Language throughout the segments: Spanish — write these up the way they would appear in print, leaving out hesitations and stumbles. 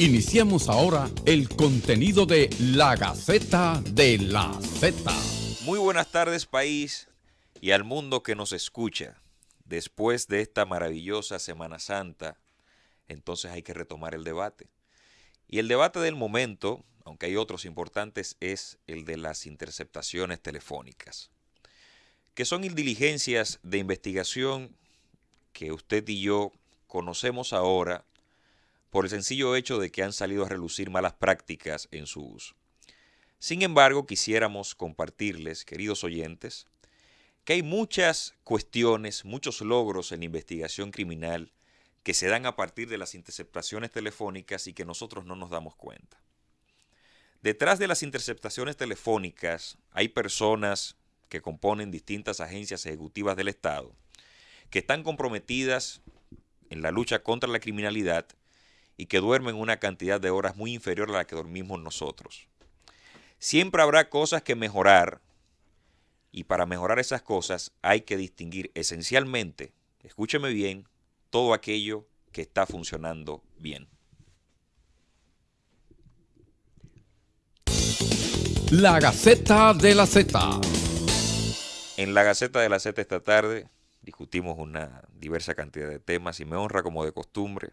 Iniciamos ahora el contenido de La Gaceta de la Z. Muy buenas tardes, país, y al mundo que nos escucha. Después de esta maravillosa Semana Santa, entonces hay que retomar el debate. Y el debate del momento, aunque hay otros importantes, es el de las interceptaciones telefónicas, que son diligencias de investigación que usted y yo conocemos ahora por el sencillo hecho de que han salido a relucir malas prácticas en su uso. Sin embargo, quisiéramos compartirles, queridos oyentes, que hay muchas cuestiones, muchos logros en la investigación criminal que se dan a partir de las interceptaciones telefónicas y que nosotros no nos damos cuenta. Detrás de las interceptaciones telefónicas hay personas que componen distintas agencias ejecutivas del Estado que están comprometidas en la lucha contra la criminalidad y que duermen una cantidad de horas muy inferior a la que dormimos nosotros. Siempre habrá cosas que mejorar y para mejorar esas cosas hay que distinguir esencialmente, escúcheme bien, todo aquello que está funcionando bien. La Gaceta de la Z. En la Gaceta de la Z esta tarde discutimos una diversa cantidad de temas y me honra como de costumbre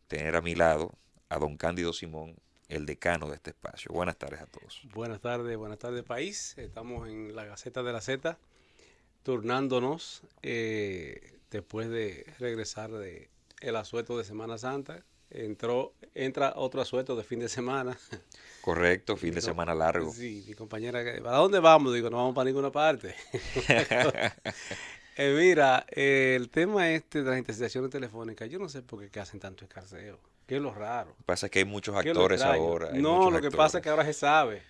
tener a mi lado a don Cándido Simón, el decano de este espacio. Buenas tardes a todos. Buenas tardes país. Estamos en la Gaceta de la Z, turnándonos después de regresar de el asueto de Semana Santa. Entra otro asueto de fin de semana. Correcto, fin de semana largo. Sí, mi compañera, ¿para dónde vamos? Digo, no vamos para ninguna parte. Mira, el tema de las interceptaciones telefónicas, yo no sé por qué hacen tanto escarceo. ¿Qué es lo raro? Lo que pasa es que hay muchos actores ahora. No, lo que pasa es que ahora se sabe.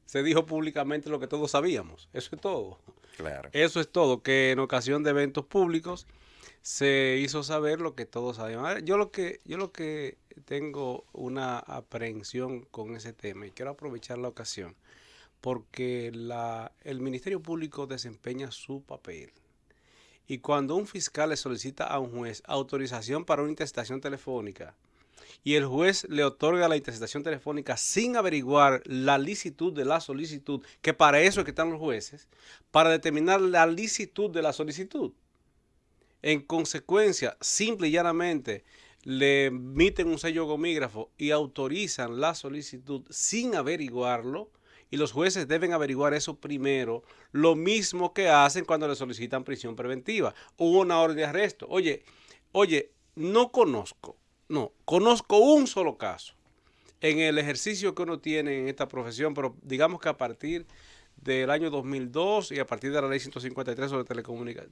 Se dijo públicamente lo que todos sabíamos. Eso es todo. Claro. Eso es todo, que en ocasión de eventos públicos se hizo saber lo que todos sabíamos. Yo lo que tengo una aprehensión con ese tema y quiero aprovechar la ocasión porque el Ministerio Público desempeña su papel. Y cuando un fiscal le solicita a un juez autorización para una interceptación telefónica y el juez le otorga la interceptación telefónica sin averiguar la licitud de la solicitud, que para eso es que están los jueces, para determinar la licitud de la solicitud. En consecuencia, simple y llanamente, le emiten un sello gomígrafo y autorizan la solicitud sin averiguarlo, y los jueces deben averiguar eso primero, lo mismo que hacen cuando le solicitan prisión preventiva o una orden de arresto. Oye, conozco un solo caso en el ejercicio que uno tiene en esta profesión, pero digamos que a partir del año 2002 y a partir de la ley 153 sobre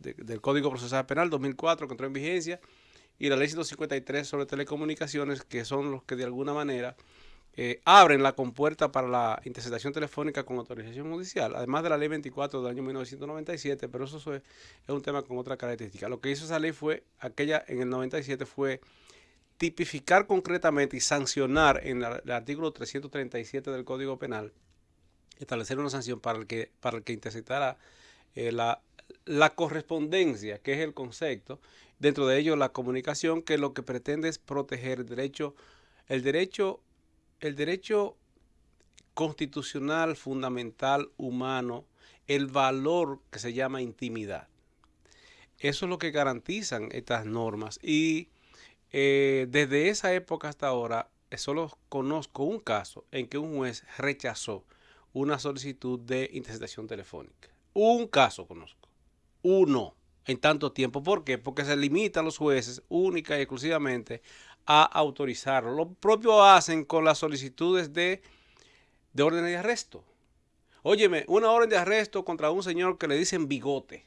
del Código Procesal Penal 2004 que entró en vigencia y la ley 153 sobre telecomunicaciones, que son los que de alguna manera abren la compuerta para la interceptación telefónica con autorización judicial, además de la ley 24 del año 1997, pero eso es un tema con otra característica. Lo que hizo esa ley fue, aquella en el 97 fue tipificar concretamente y sancionar en el artículo 337 del Código Penal, establecer una sanción para el que interceptara la correspondencia, que es el concepto, dentro de ello la comunicación, que lo que pretende es proteger el derecho constitucional, fundamental, humano, el valor que se llama intimidad. Eso es lo que garantizan estas normas y desde esa época hasta ahora solo conozco un caso en que un juez rechazó una solicitud de interceptación telefónica. Un caso conozco. Uno en tanto tiempo. ¿Por qué? Porque se limitan los jueces única y exclusivamente a autorizarlo. Lo propio hacen con las solicitudes de órdenes de arresto. Óyeme, una orden de arresto contra un señor que le dicen Bigote.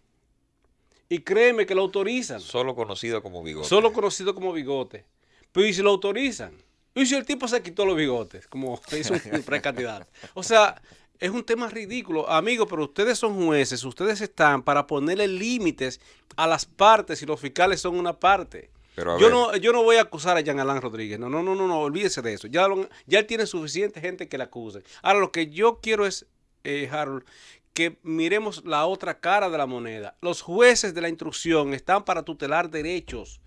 Y créeme que lo autorizan. Solo conocido como Bigote. Solo conocido como Bigote. Pero ¿y si lo autorizan? ¿Y si el tipo se quitó los bigotes? Como hizo un precandidato. O sea, es un tema ridículo. Amigos, pero ustedes son jueces. Ustedes están para ponerle límites a las partes y los fiscales son una parte. Pero yo no voy a acusar a Jean Alain Rodríguez. No, olvídese de eso. Ya él tiene suficiente gente que le acuse. Ahora, lo que yo quiero es, Harold, que miremos la otra cara de la moneda. Los jueces de la instrucción están para tutelar derechos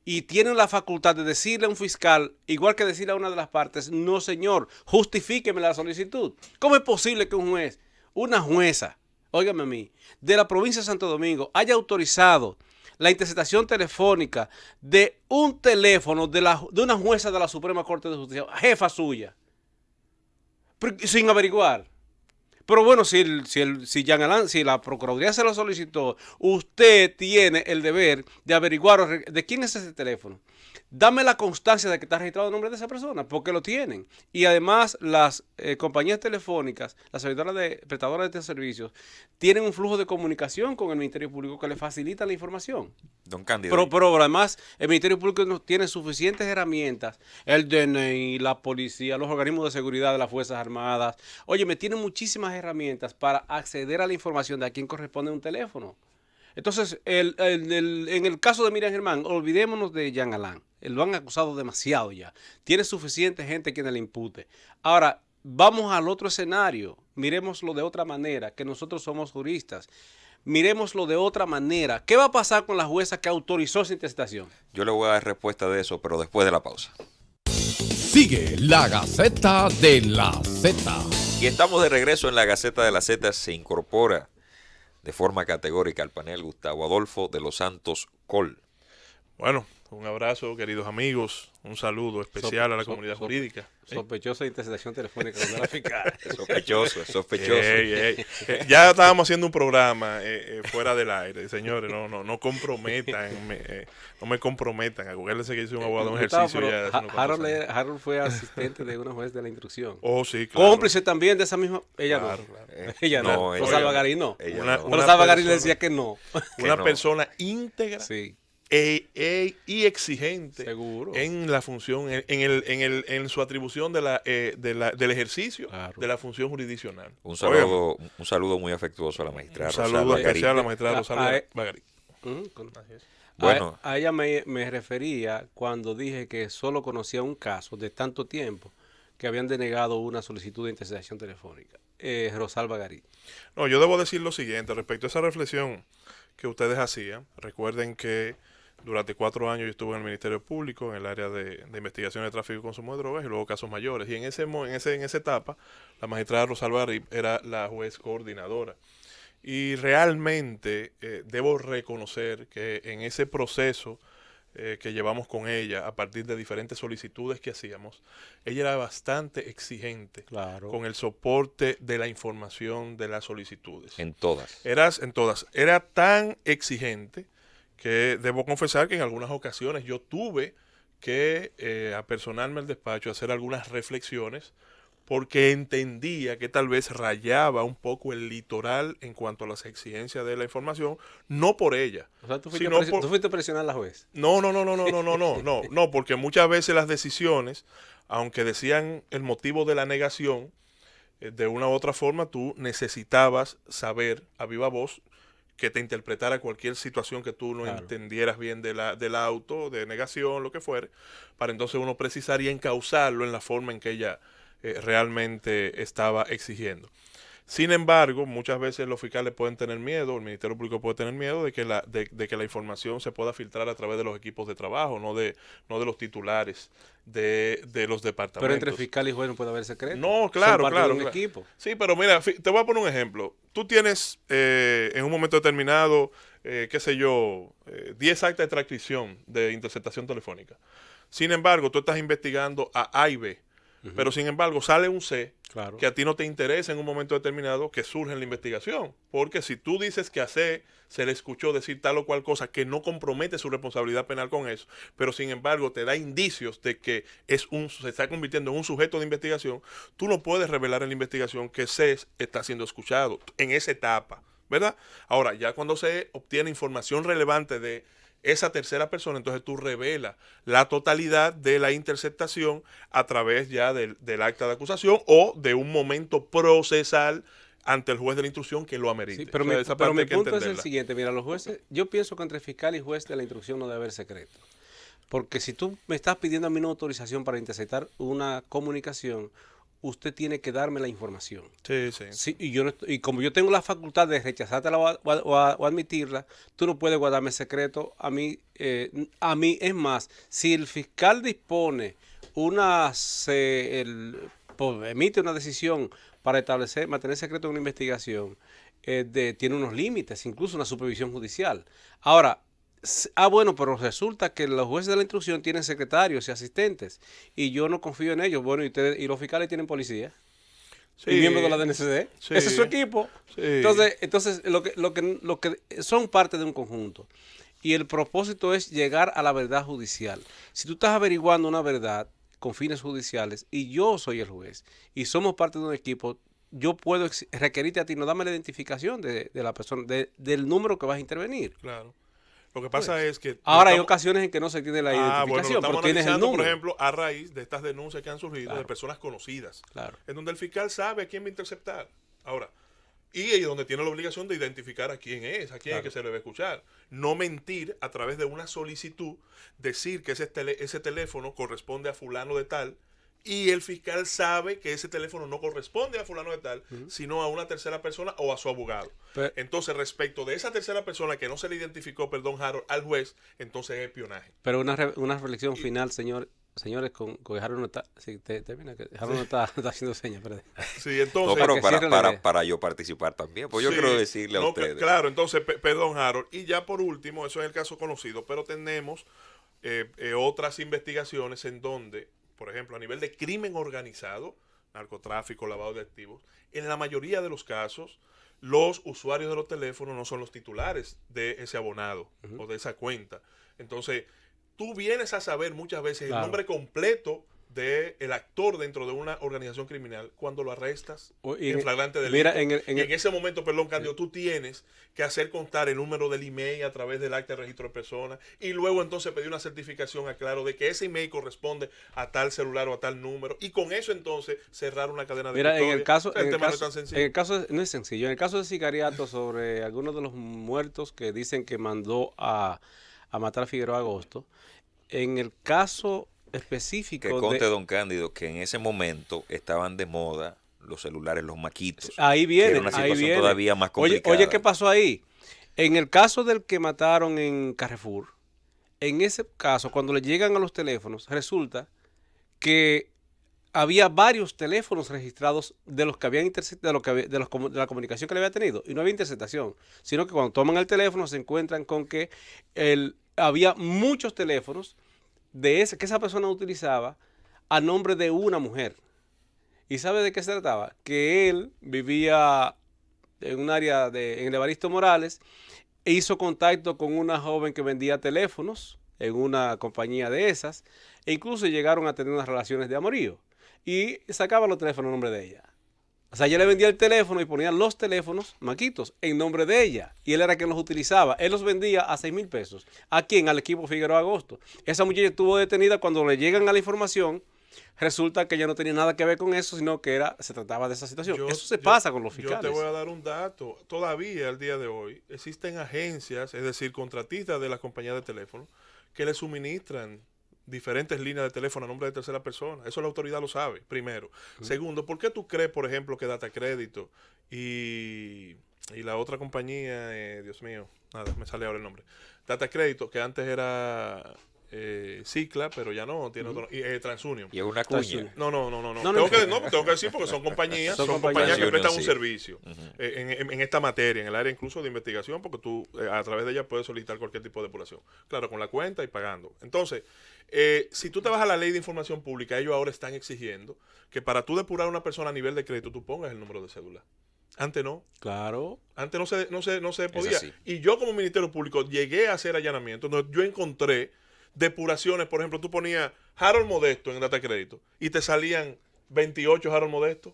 y tienen la facultad de decirle a un fiscal, igual que decirle a una de las partes, no señor, justifíqueme la solicitud. ¿Cómo es posible que un juez, una jueza, óigame a mí, de la provincia de Santo Domingo haya autorizado la interceptación telefónica de un teléfono de una jueza de la Suprema Corte de Justicia, jefa suya, sin averiguar? Pero bueno, si Jean Alain, si la Procuraduría se lo solicitó, usted tiene el deber de averiguar de quién es ese teléfono. Dame la constancia de que está registrado el nombre de esa persona, porque lo tienen. Y además las compañías telefónicas, las prestadoras de estos servicios, tienen un flujo de comunicación con el Ministerio Público que le facilita la información. Don Cándido. Pero además el Ministerio Público no tiene suficientes herramientas, el DNI, la policía, los organismos de seguridad de las Fuerzas Armadas. Oye, me tienen muchísimas herramientas para acceder a la información de a quién corresponde un teléfono. Entonces, en el caso de Miriam Germán, olvidémonos de Jean Alain. Lo han acusado demasiado ya. Tiene suficiente gente quien le impute. Ahora, vamos al otro escenario. Miremoslo de otra manera, que nosotros somos juristas. Miremoslo de otra manera. ¿Qué va a pasar con la jueza que autorizó esa interceptación? Yo le voy a dar respuesta de eso, pero después de la pausa. Sigue la Gaceta de la Z. Y estamos de regreso en la Gaceta de la Z. Se incorpora de forma categórica al panel Gustavo Adolfo de los Santos Col. Bueno, un abrazo, queridos amigos. Un saludo especial a la comunidad jurídica. Sospechosa interceptación telefónica de la fiscal. Es sospechoso, es sospechoso. Ya estábamos haciendo un programa fuera del aire. Señores, no comprometan, no me comprometan. Acuérdense que hice un abogado, un ejercicio ya. Harold fue asistente de una juez de la instrucción. Oh, sí, claro. Cómplice también de esa misma. Ella claro, no. claro. Ella no. Rosalba Garín no. Rosalba Garín le decía que no. Una persona íntegra. Sí. Y exigente. Seguro. En la función, en su atribución del ejercicio, claro, de la función jurisdiccional. Un saludo muy afectuoso a la magistrada Rosalba. Un saludo especial a la magistrada Rosalba Garín. Bueno. A ella me refería cuando dije que solo conocía un caso de tanto tiempo que habían denegado una solicitud de interceptación telefónica. Rosalba Garín. No, yo debo decir lo siguiente respecto a esa reflexión que ustedes hacían. Recuerden que durante 4 años yo estuve en el Ministerio Público en el área de investigación de tráfico y consumo de drogas y luego casos mayores. Y en esa etapa, la magistrada Rosalba Garín era la juez coordinadora. Y realmente debo reconocer que en ese proceso que llevamos con ella, a partir de diferentes solicitudes que hacíamos, ella era bastante exigente, claro, con el soporte de la información de las solicitudes. En todas. Era tan exigente que debo confesar que en algunas ocasiones yo tuve que apersonarme al despacho, hacer algunas reflexiones, porque entendía que tal vez rayaba un poco el litoral en cuanto a las exigencias de la información, no por ella. O sea, ¿tú fuiste a presionar a la juez? No, porque muchas veces las decisiones, aunque decían el motivo de la negación, de una u otra forma tú necesitabas saber a viva voz que te interpretara cualquier situación que tú no entendieras bien del auto, de negación, lo que fuere, para entonces uno precisar y encauzarlo en la forma en que ella realmente estaba exigiendo. Sin embargo, muchas veces los fiscales pueden tener miedo, el Ministerio Público puede tener miedo de que la información se pueda filtrar a través de los equipos de trabajo, no de los titulares de los departamentos. Pero entre fiscal y juez no puede haber secreto. No, claro, claro. Equipo. Sí, pero mira, te voy a poner un ejemplo. Tú tienes en un momento determinado, 10 actas de transcripción de interceptación telefónica. Sin embargo, tú estás investigando a y B. Pero sin embargo sale un C, claro, que a ti no te interesa en un momento determinado que surge en la investigación. Porque si tú dices que a C se le escuchó decir tal o cual cosa que no compromete su responsabilidad penal con eso, pero sin embargo te da indicios de que se está convirtiendo en un sujeto de investigación, tú no puedes revelar en la investigación que C está siendo escuchado en esa etapa, ¿verdad? Ahora, ya cuando se obtiene información relevante de esa tercera persona, entonces tú revelas la totalidad de la interceptación a través ya del acta de acusación o de un momento procesal ante el juez de la instrucción que lo amerite. Sí, pero mi punto es el siguiente, mira, los jueces, yo pienso que entre fiscal y juez de la instrucción no debe haber secreto. Porque si tú me estás pidiendo a mí una autorización para interceptar una comunicación, usted tiene que darme la información. Sí, sí. Sí, y yo no y como yo tengo la facultad de rechazártela o admitirla, tú no puedes guardarme secreto a mí es más, si el fiscal dispone emite una decisión para mantener secreto una investigación, tiene unos límites, incluso una supervisión judicial. Ahora, bueno, pero resulta que los jueces de la instrucción tienen secretarios y asistentes y yo no confío en ellos. Bueno, y los fiscales tienen policía. Sí, Y miembros de la DNCD. sí, Ese es su equipo. sí. Entonces lo que son parte de un conjunto. Y el propósito es llegar a la verdad judicial. Si tú estás averiguando una verdad con fines judiciales y yo soy el juez y somos parte de un equipo, yo puedo requerirte a ti, no dame la identificación de la persona, del número que vas a intervenir. Claro. Lo que pasa es que... Ahora hay ocasiones en que no se tiene la identificación, bueno, pero tienes el analizando, número. por ejemplo, a raíz de estas denuncias que han surgido Claro. de personas conocidas, Claro. en donde el fiscal sabe a quién va a interceptar. Ahora, y donde tiene la obligación de identificar a quién es, a quién Claro. es que se le va a escuchar. No mentir a través de una solicitud, decir que ese teléfono corresponde a fulano de tal, y el fiscal sabe que ese teléfono no corresponde a fulano de tal, sino a una tercera persona o a su abogado. Entonces, respecto de esa tercera persona que no se le identificó, perdón, Harold, al juez, entonces es espionaje. Pero una reflexión final, señores, con Harold no está, sí, termina, que Harold no está haciendo señas, perdón. Sí, entonces... No, pero que cierre la idea. para yo participar también, pues yo Sí, quiero decirle a no, ustedes. Claro, entonces, perdón, Harold. Y ya por último, eso es el caso conocido, pero tenemos otras investigaciones en donde, por ejemplo, a nivel de crimen organizado, narcotráfico, lavado de activos, en la mayoría de los casos, los usuarios de los teléfonos no son los titulares de ese abonado o de esa cuenta. Entonces, tú vienes a saber muchas veces el nombre completo del actor dentro de una organización criminal cuando lo arrestas en flagrante delito. Mira, en ese momento, perdón, Cándido, tú tienes que hacer constar el número del email a través del acta de registro de personas y luego entonces pedir una certificación a claro de que ese email corresponde a tal celular o a tal número y con eso entonces cerrar una cadena de Mira, en el caso, no es sencillo. En el caso de sicariato sobre algunos de los muertos que dicen que mandó a matar a Figueroa Agosto, en el caso específico que conste, don Cándido, que en ese momento estaban de moda los celulares, los maquitos. Ahí viene, era una situación todavía más complicada. Oye, ¿qué pasó ahí? En el caso del que mataron en Carrefour, en ese caso, cuando le llegan a los teléfonos, resulta que había varios teléfonos registrados de los que habían interceptado, de la comunicación que le había tenido, y no había interceptación, sino que cuando toman el teléfono se encuentran con que había muchos teléfonos que esa persona utilizaba a nombre de una mujer. ¿Y sabe de qué se trataba? Que él vivía en un área en el Evaristo Morales e hizo contacto con una joven que vendía teléfonos en una compañía de esas e incluso llegaron a tener unas relaciones de amorío y sacaba los teléfonos en nombre de ella. O sea, ella le vendía el teléfono y ponía los teléfonos maquitos en nombre de ella. Y él era quien los utilizaba. Él los vendía a 6,000 pesos. ¿A quién? Al equipo Figueroa Agosto. Esa muchacha estuvo detenida cuando le llegan a la información. Resulta que ella no tenía nada que ver con eso, sino que se trataba de esa situación. Eso se pasa con los fiscales. Yo te voy a dar un dato. Todavía, al día de hoy, existen agencias, es decir, contratistas de las compañías de teléfono, que le suministran diferentes líneas de teléfono a nombre de tercera persona. Eso la autoridad lo sabe, primero. Segundo, ¿por qué tú crees, por ejemplo, que Data Crédito y la otra compañía, Dios mío, nada, me sale ahora el nombre, Data Crédito, que antes era Cicla, pero ya no, tiene otro, TransUnion. Y es una cuña. No. Tengo que decir porque son compañías, que prestan un servicio en esta materia, en el área incluso de investigación, porque tú a través de ella puedes solicitar cualquier tipo de depuración. Claro, con la cuenta y pagando. Entonces, si tú te vas a la ley de información pública, ellos ahora están exigiendo que para tú depurar a una persona a nivel de crédito, tú pongas el número de cédula. Antes no. Claro. Antes no se podía. Y yo como Ministerio Público llegué a hacer allanamientos donde yo encontré depuraciones. Por ejemplo, tú ponías Harold Modesto en Data Crédito y te salían 28 Harold Modesto.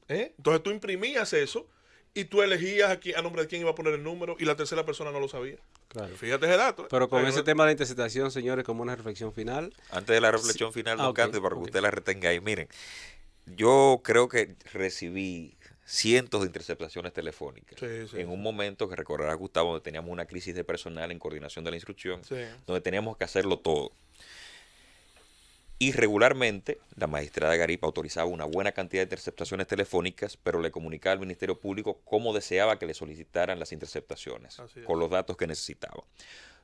Entonces tú imprimías eso y tú elegías a nombre de quién iba a poner el número y la tercera persona no lo sabía. Claro. Fíjate ese dato. Pero con ese tema de la interceptación, señores, como una reflexión final. Antes de la reflexión final, don Cándido, para que usted la retenga ahí. Miren, yo creo que recibí cientos de interceptaciones telefónicas. En un momento que recordará Gustavo, donde teníamos una crisis de personal en coordinación de la instrucción, donde teníamos que hacerlo todo. Y regularmente la magistrada Garipa autorizaba una buena cantidad de interceptaciones telefónicas, pero le comunicaba al Ministerio Público cómo deseaba que le solicitaran las interceptaciones, con los datos que necesitaba.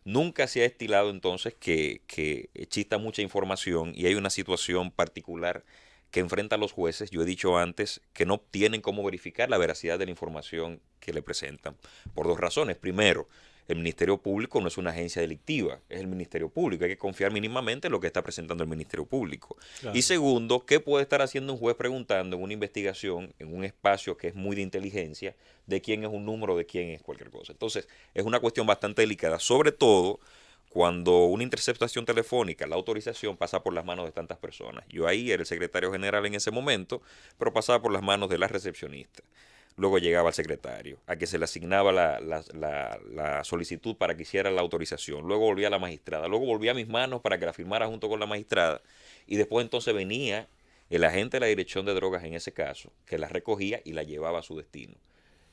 Nunca se ha estilado entonces que exista mucha información y hay una situación particular que enfrentan los jueces. Yo he dicho antes que no tienen cómo verificar la veracidad de la información que le presentan, por dos razones. Primero, el Ministerio Público no es una agencia delictiva, es el Ministerio Público. Hay que confiar mínimamente en lo que está presentando el Ministerio Público. Claro. Y segundo, ¿qué puede estar haciendo un juez preguntando en una investigación, en un espacio que es muy de inteligencia, de quién es un número, de quién es cualquier cosa? Entonces, es una cuestión bastante delicada, sobre todo cuando una interceptación telefónica, la autorización pasa por las manos de tantas personas. Yo ahí era el secretario general en ese momento, pero pasaba por las manos de la recepcionista. Luego llegaba al secretario, a que se le asignaba la solicitud para que hiciera la autorización. Luego volvía a la magistrada. Luego volvía a mis manos para que la firmara junto con la magistrada. Y después entonces venía el agente de la Dirección de Drogas en ese caso, que la recogía y la llevaba a su destino,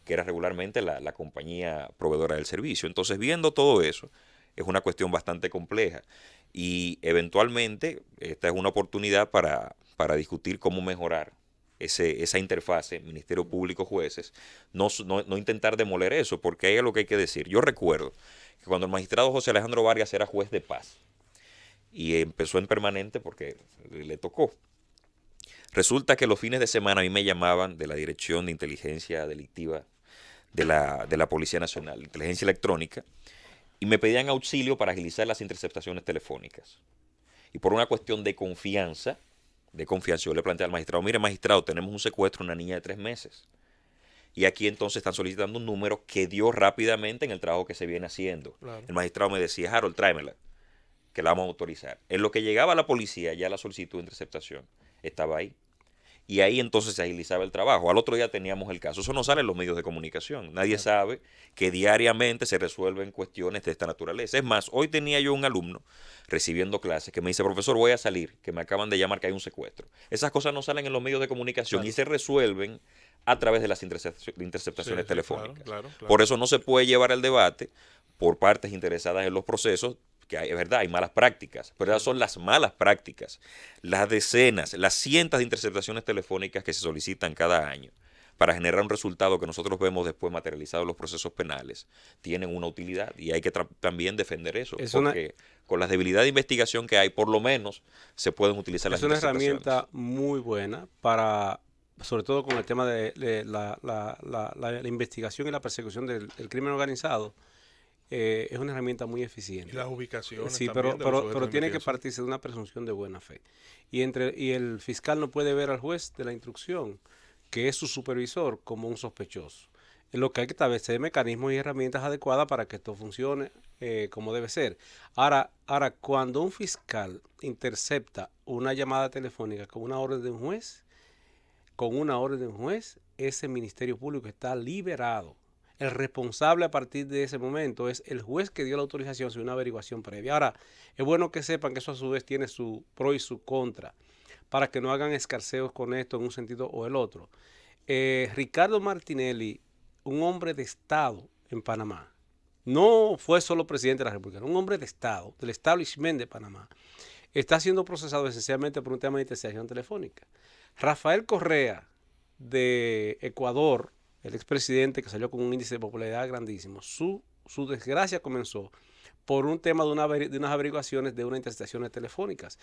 que era regularmente la compañía proveedora del servicio. Entonces, viendo todo eso, es una cuestión bastante compleja. Y eventualmente esta es una oportunidad para discutir cómo mejorar esa interfase, Ministerio Público, jueces, no intentar demoler eso, porque ahí es lo que hay que decir. Yo recuerdo que cuando el magistrado José Alejandro Vargas era juez de paz, y empezó en permanente porque le tocó, resulta que los fines de semana a mí me llamaban de la Dirección de Inteligencia Delictiva de la Policía Nacional, Inteligencia Electrónica, y me pedían auxilio para agilizar las interceptaciones telefónicas. Y por una cuestión de confianza, yo le planteé al magistrado: mire, magistrado, tenemos un secuestro de una niña de 3 meses. Y aquí entonces están solicitando un número que dio rápidamente en el trabajo que se viene haciendo. Claro. El magistrado me decía: Harold, tráemela, que la vamos a autorizar. En lo que llegaba a la policía, ya la solicitud de interceptación estaba ahí. Y ahí entonces se agilizaba el trabajo. Al otro día teníamos el caso. Eso no sale en los medios de comunicación. Nadie sabe que diariamente se resuelven cuestiones de esta naturaleza. Es más, hoy tenía yo un alumno recibiendo clases que me dice: profesor, voy a salir, que me acaban de llamar que hay un secuestro. Esas cosas no salen en los medios de comunicación, claro, y se resuelven a través de las interceptaciones telefónicas. Claro. Por eso no se puede llevar el debate por partes interesadas en los procesos, que es verdad, hay malas prácticas, pero esas son las malas prácticas. Las decenas, las cientos de interceptaciones telefónicas que se solicitan cada año para generar un resultado que nosotros vemos después materializado en los procesos penales, tienen una utilidad, y hay que también defender eso, porque con las debilidades de investigación que hay, por lo menos se pueden utilizar las interceptaciones. Es una herramienta muy buena para, sobre todo con el tema de la investigación y la persecución del crimen organizado. Es una herramienta muy eficiente. Y las ubicaciones. Sí, pero tiene que partirse de una presunción de buena fe. Y el fiscal no puede ver al juez de la instrucción, que es su supervisor, como un sospechoso. En lo que hay que establecer mecanismos y herramientas adecuadas para que esto funcione como debe ser. Ahora, cuando un fiscal intercepta una llamada telefónica con una orden de un juez, ese Ministerio Público está liberado. El responsable a partir de ese momento es el juez que dio la autorización sin una averiguación previa. Ahora, es bueno que sepan que eso a su vez tiene su pro y su contra, para que no hagan escarceos con esto en un sentido o el otro. Ricardo Martinelli, un hombre de Estado en Panamá, no fue solo presidente de la República, un hombre de Estado, del establishment de Panamá, está siendo procesado esencialmente por un tema de interceptación telefónica. Rafael Correa, de Ecuador, el expresidente que salió con un índice de popularidad grandísimo, su desgracia comenzó por un tema de unas averiguaciones de unas interceptaciones telefónicas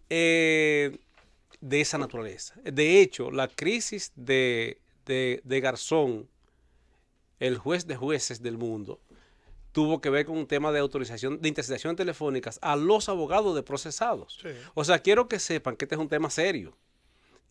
de esa naturaleza. De hecho, la crisis de Garzón, el juez de jueces del mundo, tuvo que ver con un tema de autorización de interceptaciones telefónicas a los abogados de procesados. Sí. O sea, quiero que sepan que este es un tema serio.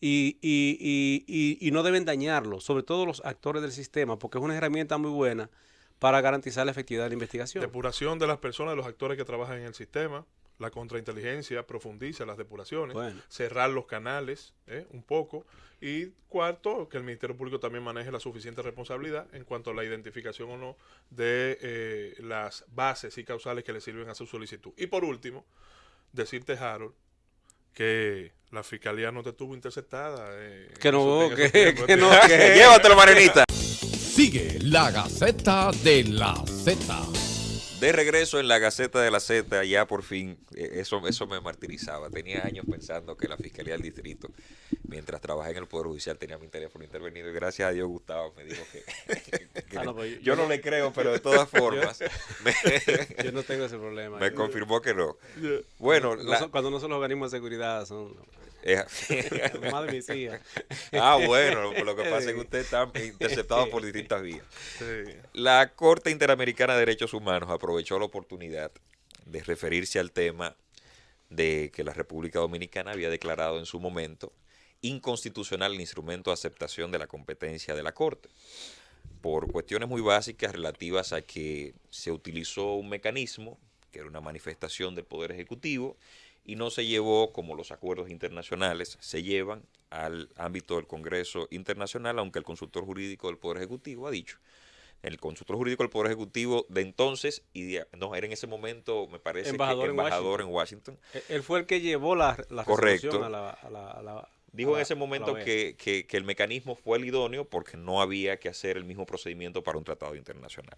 Y no deben dañarlo, sobre todo los actores del sistema, porque es una herramienta muy buena para garantizar la efectividad de la investigación. Depuración de las personas, de los actores que trabajan en el sistema. La contrainteligencia profundiza las depuraciones. Bueno. Cerrar los canales un poco. Y cuarto, que el Ministerio Público también maneje la suficiente responsabilidad en cuanto a la identificación o no de las bases y causales que le sirven a su solicitud. Y por último, decirte, Harold, que la fiscalía no te tuvo interceptada. Llévatelo, Marenita. Sigue la Gaceta de la Z. De regreso en la Gaceta de la Z, ya por fin, eso me martirizaba. Tenía años pensando que la Fiscalía del Distrito, mientras trabajé en el Poder Judicial, tenía mi teléfono intervenido. Y gracias a Dios, Gustavo me dijo que yo no le creo, pero de todas formas, yo no tengo ese problema. Me confirmó que no. Bueno, cuando no son los organismos de seguridad, son más de mis hijas. Bueno, lo que pasa es que usted está interceptado por distintas vías. Sí. La Corte Interamericana de Derechos Humanos aprovechó la oportunidad de referirse al tema de que la República Dominicana había declarado en su momento inconstitucional el instrumento de aceptación de la competencia de la Corte, por cuestiones muy básicas relativas a que se utilizó un mecanismo, que era una manifestación del Poder Ejecutivo, y no se llevó, como los acuerdos internacionales se llevan, al ámbito del Congreso Internacional, aunque el consultor jurídico del Poder Ejecutivo ha dicho. El consultor jurídico del Poder Ejecutivo de entonces, era en ese momento, me parece, embajador en Washington. Él fue el que llevó la resolución a la dijo en ese momento que el mecanismo fue el idóneo porque no había que hacer el mismo procedimiento para un tratado internacional.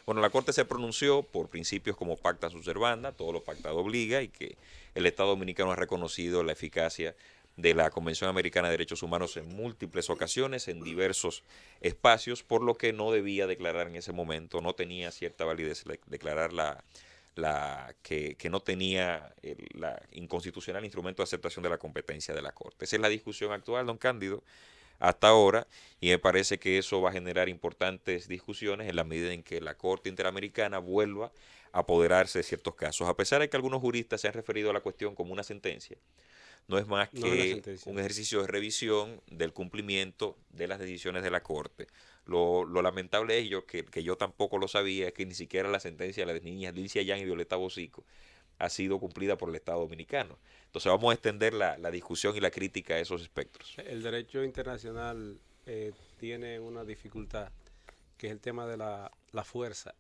Bueno, la Corte se pronunció por principios como pacta sunt servanda, todo lo pactado obliga, y que el Estado Dominicano ha reconocido la eficacia de la Convención Americana de Derechos Humanos en múltiples ocasiones, en diversos espacios, por lo que no debía declarar en ese momento, no tenía cierta validez declarar que no tenía la inconstitucional instrumento de aceptación de la competencia de la Corte. Esa es la discusión actual, don Cándido, hasta ahora, y me parece que eso va a generar importantes discusiones en la medida en que la Corte Interamericana vuelva a apoderarse de ciertos casos. A pesar de que algunos juristas se han referido a la cuestión como una sentencia, no es más que un ejercicio de revisión del cumplimiento de las decisiones de la Corte. Lo lamentable es que yo tampoco lo sabía, es que ni siquiera la sentencia de las niñas Licia Yan y Violeta Bocico ha sido cumplida por el Estado Dominicano. Entonces vamos a extender la discusión y la crítica a esos espectros. El derecho internacional tiene una dificultad, que es el tema de la fuerza.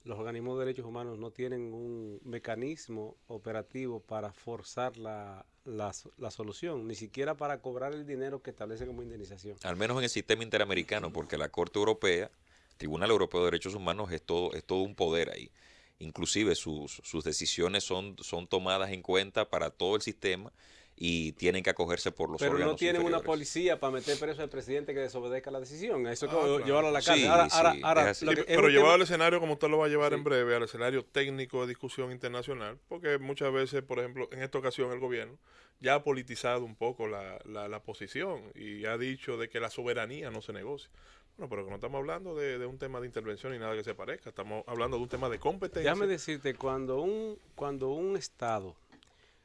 Los organismos de derechos humanos no tienen un mecanismo operativo para forzar la solución, ni siquiera para cobrar el dinero que establece como indemnización. Al menos en el sistema interamericano, porque la Corte Europea, Tribunal Europeo de Derechos Humanos, es todo un poder ahí. Inclusive sus decisiones son tomadas en cuenta para todo el sistema y tienen que acogerse por los órganos Pero no tienen inferiores. una policía para meter preso al presidente que desobedezca la decisión. Eso es como claro. llevarlo a la cárcel. Sí, pero llevarlo al escenario, como usted lo va a llevar en breve, al escenario técnico de discusión internacional, porque muchas veces, por ejemplo, en esta ocasión el gobierno ya ha politizado un poco la posición y ha dicho de que la soberanía no se negocia. Bueno, pero que no estamos hablando de un tema de intervención ni nada que se parezca, estamos hablando de un tema de competencia. Déjame decirte, cuando un Estado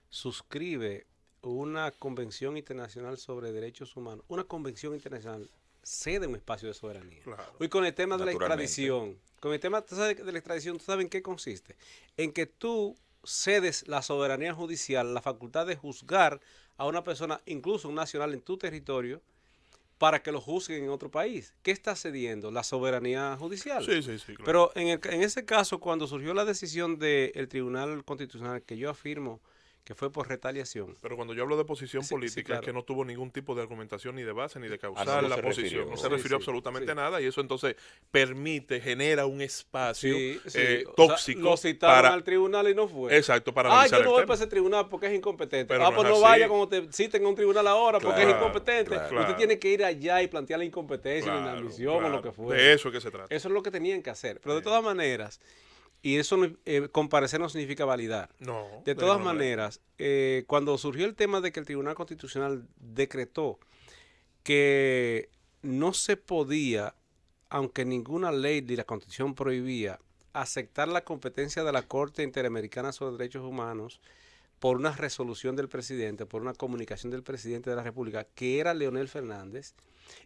suscribe una convención internacional sobre derechos humanos, una convención internacional cede un espacio de soberanía. Claro. Hoy con el tema de la extradición, ¿tú sabes en qué consiste? En que tú cedes la soberanía judicial, la facultad de juzgar a una persona, incluso un nacional en tu territorio, para que lo juzguen en otro país. ¿Qué está cediendo? La soberanía judicial. Sí, claro. Pero en ese caso, cuando surgió la decisión del Tribunal Constitucional, que yo afirmo que fue por retaliación. Pero cuando yo hablo de posición política, claro, es que no tuvo ningún tipo de argumentación ni de base ni de causar no la se posición. refirió. No se refirió absolutamente a nada, y eso entonces genera un espacio tóxico. Lo citaron al tribunal y no fue. Exacto, para analizar yo no voy para ese tribunal porque es incompetente. Pero pues no vaya cuando te citen a un tribunal ahora porque es incompetente. Claro. Usted tiene que ir allá y plantear la incompetencia, la inadmisión o lo que fuera. De eso es que se trata. Eso es lo que tenían que hacer. Pero de todas maneras, y eso comparecer no significa validar. No. De todas maneras, cuando surgió el tema de que el Tribunal Constitucional decretó que no se podía, aunque ninguna ley ni la Constitución prohibía, aceptar la competencia de la Corte Interamericana sobre Derechos Humanos por una resolución del presidente, por una comunicación del presidente de la República, que era Leonel Fernández,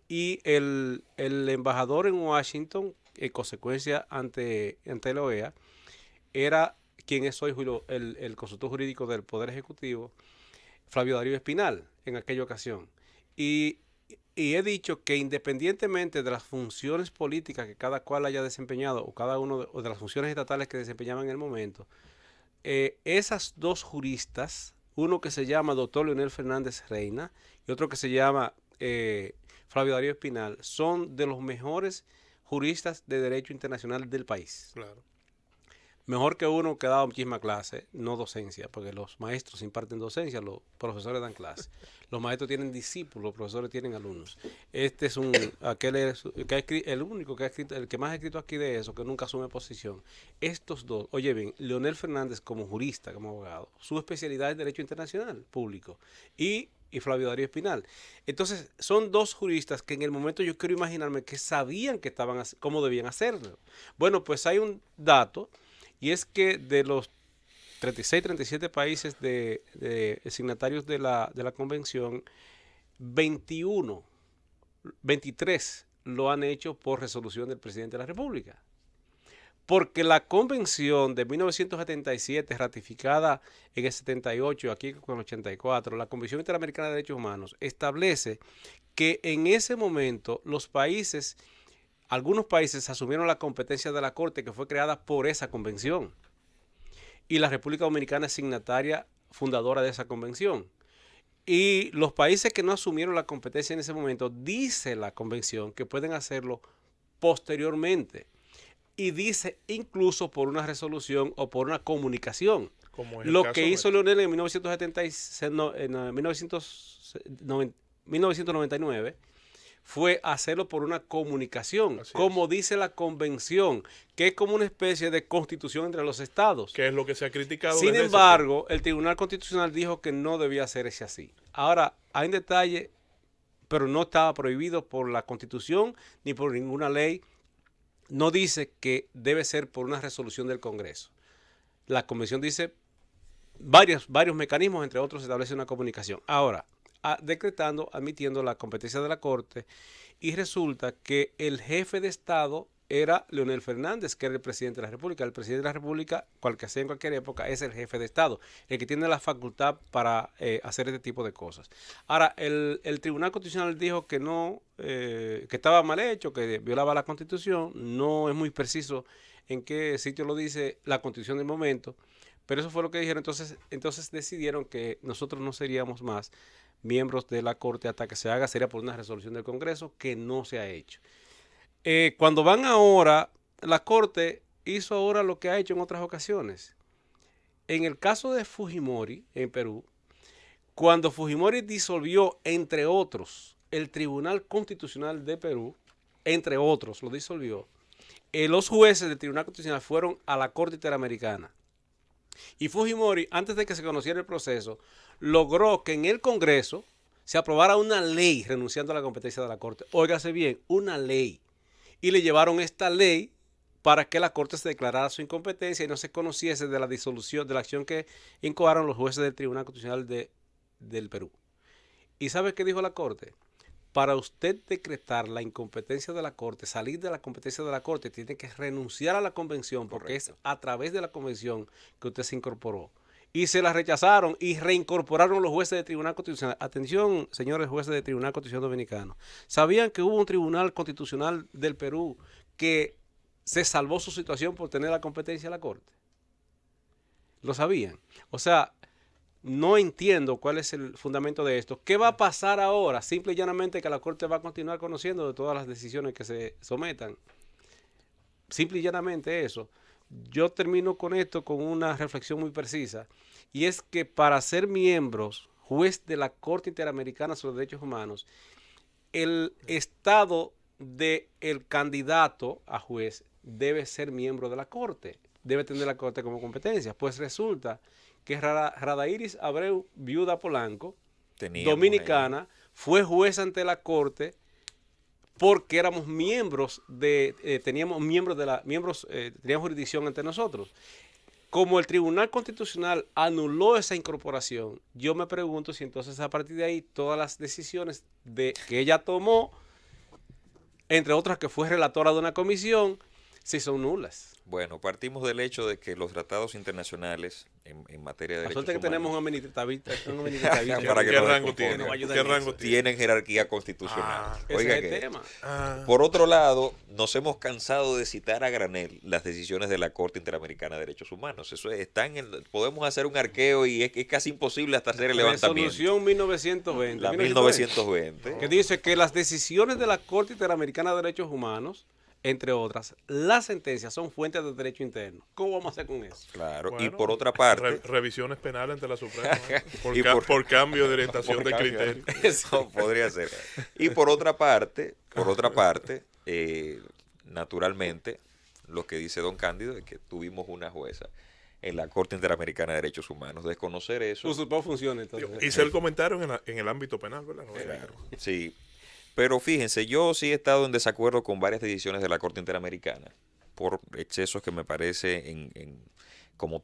y el embajador en Washington, en consecuencia ante la OEA, era quien es hoy el consultor jurídico del Poder Ejecutivo, Flavio Darío Espinal, en aquella ocasión. Y he dicho que independientemente de las funciones políticas que cada cual haya desempeñado, o cada uno de las funciones estatales que desempeñaban en el momento, esas dos juristas, uno que se llama doctor Leonel Fernández Reina y otro que se llama Flavio Darío Espinal, son de los mejores juristas de derecho internacional del país. Claro. Mejor que uno que da muchísima clase, no docencia, porque los maestros imparten docencia, los profesores dan clase. Los maestros tienen discípulos, los profesores tienen alumnos. Este es el único que ha escrito, el que más ha escrito aquí de eso, que nunca asume posición. Estos dos, oye bien, Leonel Fernández como jurista, como abogado, su especialidad es Derecho Internacional Público y Flavio Darío Espinal. Entonces, son dos juristas que en el momento yo quiero imaginarme que sabían que estaban cómo debían hacerlo. Bueno, pues hay un dato. Y es que de los 36, 37 países de signatarios de la convención, 23 lo han hecho por resolución del presidente de la República. Porque la convención de 1977, ratificada en el 78, aquí con el 84, la Convención Interamericana de Derechos Humanos, establece que en ese momento algunos países asumieron la competencia de la Corte que fue creada por esa convención. Y la República Dominicana es signataria fundadora de esa convención. Y los países que no asumieron la competencia en ese momento, dice la convención que pueden hacerlo posteriormente. Y dice incluso por una resolución o por una comunicación. Lo que hizo Leonel en 1999 fue hacerlo por una comunicación, como dice la convención, que es como una especie de constitución entre los estados. Que es lo que se ha criticado. Sin embargo, el Tribunal Constitucional dijo que no debía hacerse así. Ahora, hay un detalle, pero no estaba prohibido por la Constitución ni por ninguna ley. No dice que debe ser por una resolución del Congreso. La convención dice varios mecanismos, entre otros se establece una comunicación. Ahora, decretando, admitiendo la competencia de la Corte, y resulta que el jefe de Estado era Leonel Fernández, que era el presidente de la República. El presidente de la República, cual que sea en cualquier época, es el jefe de Estado, el que tiene la facultad para hacer este tipo de cosas. Ahora, el Tribunal Constitucional dijo que no, que estaba mal hecho, que violaba la Constitución. No es muy preciso en qué sitio lo dice la Constitución del momento, pero eso fue lo que dijeron. Entonces decidieron que nosotros no seríamos más miembros de la Corte hasta que se haga, sería por una resolución del Congreso, que no se ha hecho. Cuando van ahora, la Corte hizo ahora lo que ha hecho en otras ocasiones. En el caso de Fujimori, en Perú, cuando Fujimori disolvió, entre otros, el Tribunal Constitucional de Perú, entre otros, lo disolvió, los jueces del Tribunal Constitucional fueron a la Corte Interamericana. Y Fujimori, antes de que se conociera el proceso, logró que en el Congreso se aprobara una ley renunciando a la competencia de la Corte. Óigase bien, una ley. Y le llevaron esta ley para que la Corte se declarara su incompetencia y no se conociese de la disolución, de la acción que incoaron los jueces del Tribunal Constitucional del Perú. ¿Y sabe qué dijo la Corte? Para usted decretar la incompetencia de la Corte, salir de la competencia de la Corte, tiene que renunciar a la convención, porque es a través de la convención que usted se incorporó. Y se la rechazaron y reincorporaron los jueces del Tribunal Constitucional. Atención, señores jueces del Tribunal Constitucional Dominicano. ¿Sabían que hubo un Tribunal Constitucional del Perú que se salvó su situación por tener la competencia de la Corte? ¿Lo sabían? O sea, no entiendo cuál es el fundamento de esto. ¿Qué va a pasar ahora? Simple y llanamente que la Corte va a continuar conociendo de todas las decisiones que se sometan. Simple y llanamente eso. Yo termino con esto con una reflexión muy precisa, y es que para ser miembros, juez de la Corte Interamericana sobre Derechos Humanos, el estado del candidato a juez debe ser miembro de la Corte, debe tener la Corte como competencia. Pues resulta que Radairis Abreu, viuda Polanco, dominicana, fue juez ante la Corte porque éramos miembros teníamos jurisdicción ante nosotros. Como el Tribunal Constitucional anuló esa incorporación, yo me pregunto si entonces a partir de ahí todas las decisiones que ella tomó, entre otras que fue relatora de una comisión, si son nulas. Bueno, partimos del hecho de que los tratados internacionales en materia de derechos humanos... que tenemos un administrativista para que ¿Qué rango tiene? Tienen jerarquía constitucional. Oiga, ese es el tema. Por otro lado, nos hemos cansado de citar a granel las decisiones de la Corte Interamericana de Derechos Humanos. Eso podemos hacer un arqueo y es casi imposible hasta hacer el levantamiento. Resolución 1920. La 1920. Que dice que las decisiones de la Corte Interamericana de Derechos Humanos entre otras, las sentencias son fuentes de derecho interno. ¿Cómo vamos a hacer con eso? Claro, Bueno, y por otra parte... revisiones penales ante la Suprema, por cambio de orientación de criterio. Eso podría ser. Y por otra parte, naturalmente, lo que dice don Cándido es que tuvimos una jueza en la Corte Interamericana de Derechos Humanos. Desconocer eso... Usurpó funciones, entonces. Hice el comentario en el ámbito penal, ¿verdad? Claro, sí. Pero fíjense, yo sí he estado en desacuerdo con varias decisiones de la Corte Interamericana por excesos que me parece como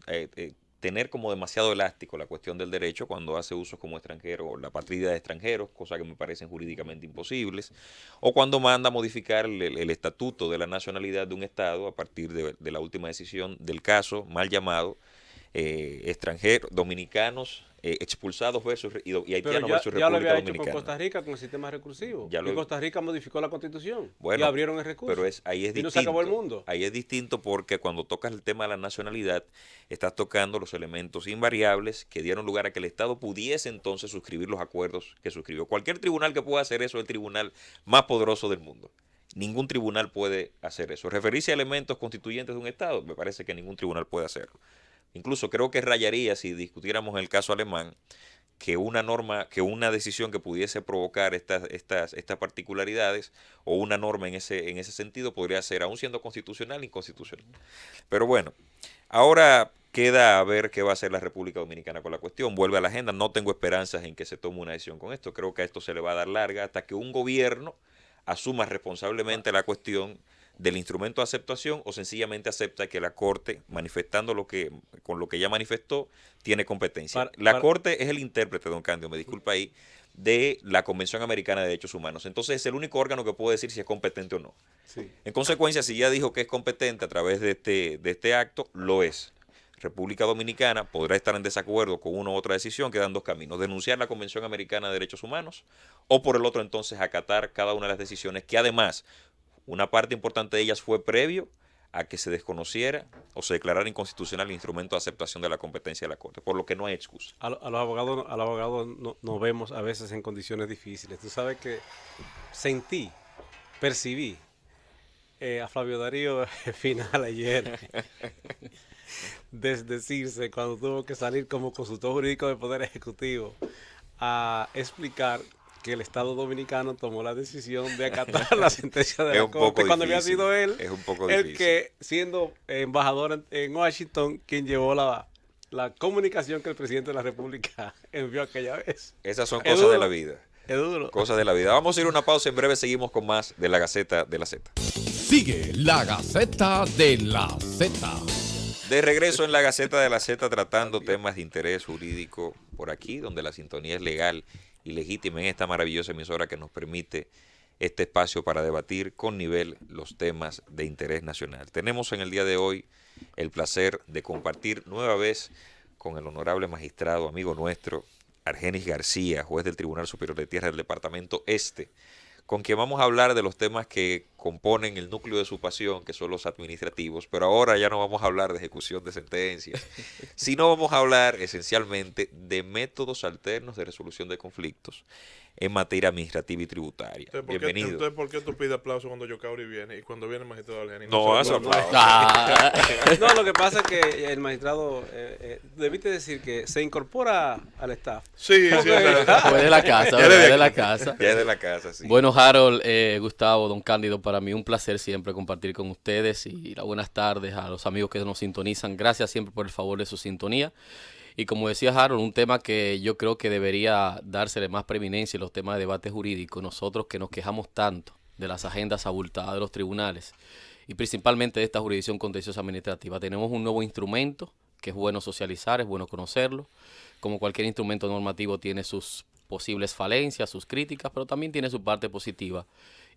tener como demasiado elástico la cuestión del derecho cuando hace usos como extranjero, la patria de extranjeros, cosas que me parecen jurídicamente imposibles, o cuando manda a modificar el estatuto de la nacionalidad de un Estado a partir de la última decisión del caso mal llamado extranjeros, dominicanos expulsados versus y haitianos versus ya lo República había hecho Dominicana. con Costa Rica con el sistema recursivo. Ya Y Costa Rica modificó la Constitución Bueno, y abrieron el recurso. Pero ahí es y distinto. no se acabó el mundo. Ahí es distinto porque cuando tocas el tema de la nacionalidad, estás tocando los elementos invariables que dieron lugar a que el Estado pudiese entonces suscribir los acuerdos que suscribió. Cualquier tribunal que pueda hacer eso es el tribunal más poderoso del mundo. Ningún tribunal puede hacer eso. Referirse a elementos constituyentes de un Estado, me parece que ningún tribunal puede hacerlo. Incluso creo que rayaría, si discutiéramos el caso alemán, que una norma, que una decisión que pudiese provocar estas particularidades o una norma en ese sentido podría ser, aún siendo constitucional, inconstitucional. Pero bueno, ahora queda a ver qué va a hacer la República Dominicana con la cuestión. Vuelve a la agenda. No tengo esperanzas en que se tome una decisión con esto. Creo que a esto se le va a dar larga hasta que un gobierno asuma responsablemente la cuestión del instrumento de aceptación o sencillamente acepta que la Corte, manifestando con lo que ya manifestó, tiene competencia. La Corte es el intérprete, don Cándido, me disculpa ahí, de la Convención Americana de Derechos Humanos. Entonces es el único órgano que puede decir si es competente o no. Sí. En consecuencia, si ya dijo que es competente a través de este acto, lo es. República Dominicana podrá estar en desacuerdo con una u otra decisión, quedan dos caminos: denunciar la Convención Americana de Derechos Humanos o por el otro entonces acatar cada una de las decisiones que además una parte importante de ellas fue previo a que se desconociera o se declarara inconstitucional el instrumento de aceptación de la competencia de la Corte, por lo que no hay excusa. A los abogados nos vemos a veces en condiciones difíciles. Tú sabes que percibí a Flavio Darío final ayer desdecirse cuando tuvo que salir como consultor jurídico del Poder Ejecutivo a explicar que el Estado Dominicano tomó la decisión de acatar la sentencia de la Corte cuando había sido él el que, siendo embajador en Washington, quien llevó la comunicación que el presidente de la República envió aquella vez. Esas son cosas de la vida. Es duro. Cosas de la vida. Vamos a ir a una pausa, en breve seguimos con más de la Gaceta de la Z. Sigue la Gaceta de la Z. De regreso en la Gaceta de la Z, tratando temas de interés jurídico por aquí, donde la sintonía es legal y legítima en esta maravillosa emisora que nos permite este espacio para debatir con nivel los temas de interés nacional. Tenemos en el día de hoy el placer de compartir nueva vez con el honorable magistrado, amigo nuestro, Argenis García, juez del Tribunal Superior de Tierra del Departamento Este, con quien vamos a hablar de los temas que componen el núcleo de su pasión, que son los administrativos, pero ahora ya no vamos a hablar de ejecución de sentencias, sino vamos a hablar esencialmente de métodos alternos de resolución de conflictos en materia administrativa y tributaria. Bienvenido. Entonces, ¿por qué tú pides aplauso cuando Yocauri viene y cuando viene el magistrado Argenis? No, eso aplauso. No, lo que pasa es que el magistrado, debiste decir que se incorpora al staff. Sí, sí. Fue de la casa, Ya de la casa. Ya es de la casa, sí. Bueno, Harold, Gustavo, don Cándido, para mí un placer siempre compartir con ustedes y las buenas tardes a los amigos que nos sintonizan. Gracias siempre por el favor de su sintonía. Y como decía Harold, un tema que yo creo que debería dársele más preeminencia en los temas de debate jurídico. Nosotros que nos quejamos tanto de las agendas abultadas de los tribunales y principalmente de esta jurisdicción contenciosa administrativa, tenemos un nuevo instrumento que es bueno socializar, es bueno conocerlo. Como cualquier instrumento normativo tiene sus posibles falencias, sus críticas, pero también tiene su parte positiva.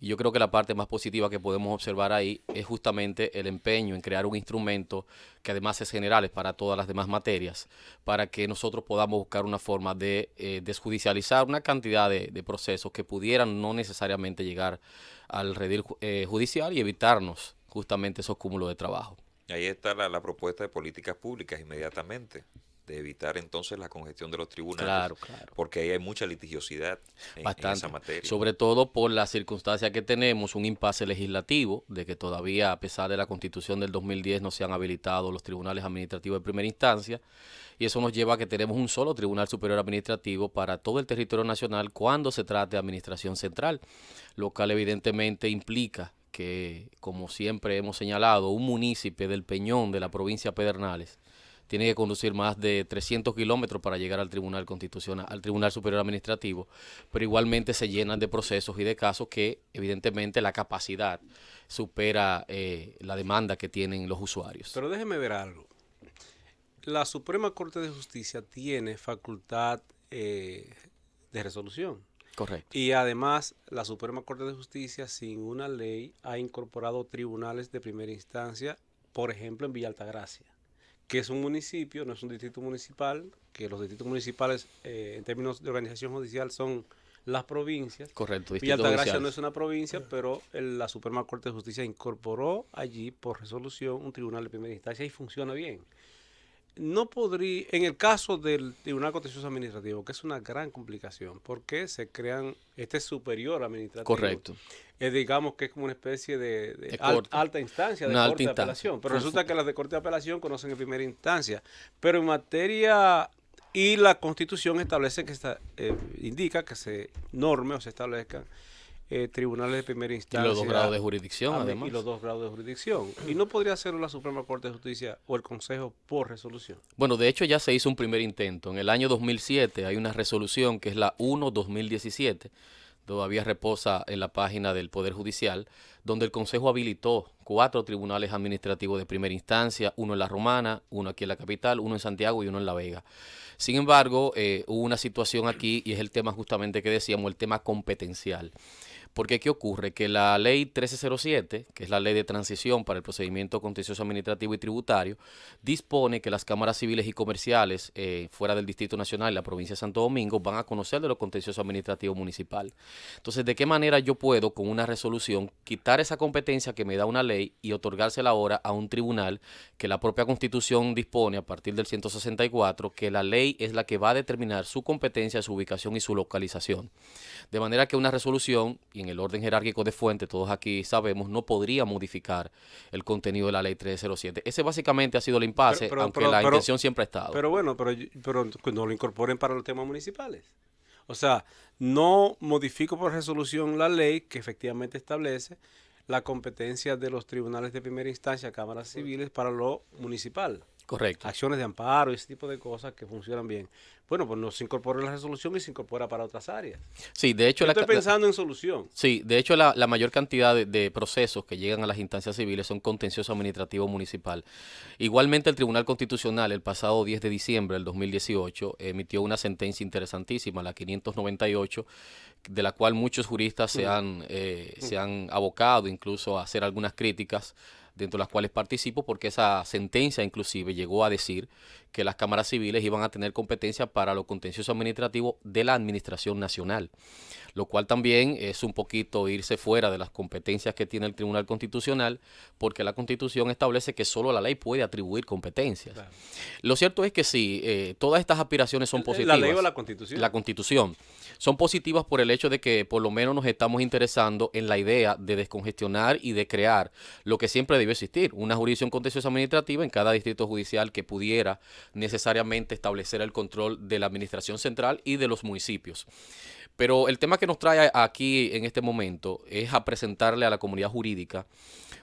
Y yo creo que la parte más positiva que podemos observar ahí es justamente el empeño en crear un instrumento que además es general para todas las demás materias, para que nosotros podamos buscar una forma de desjudicializar una cantidad de procesos que pudieran no necesariamente llegar al redil judicial y evitarnos justamente esos cúmulos de trabajo. Ahí está la propuesta de políticas públicas inmediatamente. de evitar entonces la congestión de los tribunales, Claro, claro. porque ahí hay mucha litigiosidad en esa Bastante. materia. Sobre todo por la circunstancia que tenemos, un impasse legislativo, de que todavía, a pesar de la Constitución del 2010, no se han habilitado los tribunales administrativos de primera instancia, y eso nos lleva a que tenemos un solo Tribunal Superior Administrativo para todo el territorio nacional cuando se trate de administración central, lo cual evidentemente implica que, como siempre hemos señalado, un municipio del Peñón de la provincia de Pedernales tiene que conducir más de 300 kilómetros para llegar al Tribunal Constitucional, al Tribunal Superior Administrativo, pero igualmente se llenan de procesos y de casos que evidentemente la capacidad supera la demanda que tienen los usuarios. Pero déjeme ver algo. La Suprema Corte de Justicia tiene facultad de resolución. Correcto. Y además, la Suprema Corte de Justicia, sin una ley, ha incorporado tribunales de primera instancia, por ejemplo, en Villa Altagracia, que es un municipio, no es un distrito municipal, que los distritos municipales, en términos de organización judicial, son las provincias. Correcto. Villa Altagracia no es una provincia, pero la Suprema Corte de Justicia incorporó allí, por resolución, un tribunal de primera instancia y funciona bien. No podría, en el caso del Tribunal Contencioso Administrativo, que es una gran complicación, porque se crean, este superior administrativo. Correcto. Digamos que es como una especie de alta instancia de Una corte de alta apelación. Pero resulta que las de corte de apelación conocen en primera instancia. Pero en materia, y la Constitución establece que indica que se norme o se establezcan tribunales de primera Y instancia. los 2 grados de jurisdicción, además. Y los 2 grados de jurisdicción. Y no podría hacerlo la Suprema Corte de Justicia o el Consejo por resolución. Bueno, de hecho ya se hizo un primer intento. En el año 2007 hay una resolución que es la 1-2017, todavía reposa en la página del Poder Judicial, donde el Consejo habilitó 4 tribunales administrativos de primera instancia, uno en La Romana, uno aquí en la capital, uno en Santiago y uno en La Vega. Sin embargo, hubo una situación aquí y es el tema justamente que decíamos, el tema competencial. Porque ¿qué ocurre? Que la ley 1307, que es la ley de transición para el procedimiento contencioso administrativo y tributario, dispone que las cámaras civiles y comerciales fuera del Distrito Nacional y la provincia de Santo Domingo van a conocer de lo contencioso administrativo municipal. Entonces, ¿de qué manera yo puedo con una resolución quitar esa competencia que me da una ley y otorgársela ahora a un tribunal que la propia Constitución dispone a partir del 164, que la ley es la que va a determinar su competencia, su ubicación y su localización? De manera que una resolución, y en el orden jerárquico de fuente, todos aquí sabemos, no podría modificar el contenido de la ley 1307. Ese básicamente ha sido el impasse, aunque la intención siempre ha estado. Pero bueno, pero no lo incorporen para los temas municipales. O sea, no modifico por resolución la ley que efectivamente establece la competencia de los tribunales de primera instancia, cámaras civiles, para lo municipal. Correcto. Acciones de amparo y ese tipo de cosas que funcionan bien. Bueno, pues no se incorpora en la resolución y se incorpora para otras áreas. Sí, de hecho... Estoy pensando en solución. Sí, de hecho la mayor cantidad de procesos que llegan a las instancias civiles son contencioso administrativo municipal. Igualmente el Tribunal Constitucional el pasado 10 de diciembre del 2018 emitió una sentencia interesantísima, la 598, de la cual muchos juristas se han abocado incluso a hacer algunas críticas, dentro de las cuales participo, porque esa sentencia inclusive llegó a decir que las cámaras civiles iban a tener competencia para lo contencioso administrativo de la administración nacional, lo cual también es un poquito irse fuera de las competencias que tiene el Tribunal Constitucional, porque la Constitución establece que solo la ley puede atribuir competencias. Claro. Lo cierto es que sí, todas estas aspiraciones son positivas. ¿La ley o la Constitución? La Constitución. Son positivas por el hecho de que por lo menos nos estamos interesando en la idea de descongestionar y de crear lo que siempre debió existir, una jurisdicción contenciosa administrativa en cada distrito judicial que pudiera necesariamente establecer el control de la administración central y de los municipios. Pero el tema que nos trae aquí en este momento es a presentarle a la comunidad jurídica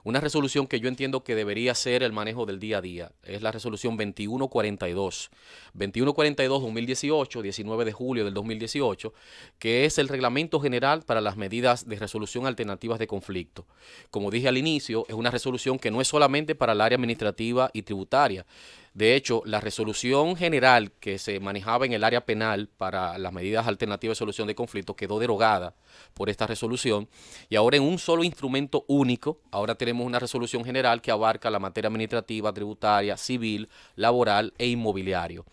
una resolución que yo entiendo que debería ser el manejo del día a día. Es la resolución 2142. 2142-2018, 19 de julio del 2018, que es el reglamento general para las medidas de resolución alternativas de conflicto. Como dije al inicio, es una resolución que no es solamente para el área administrativa y tributaria. De hecho, la resolución general que se manejaba en el área penal para las medidas alternativas de solución de conflictos quedó derogada por esta resolución y ahora en un solo instrumento único, ahora tenemos una resolución general que abarca la materia administrativa, tributaria, civil, laboral e inmobiliario.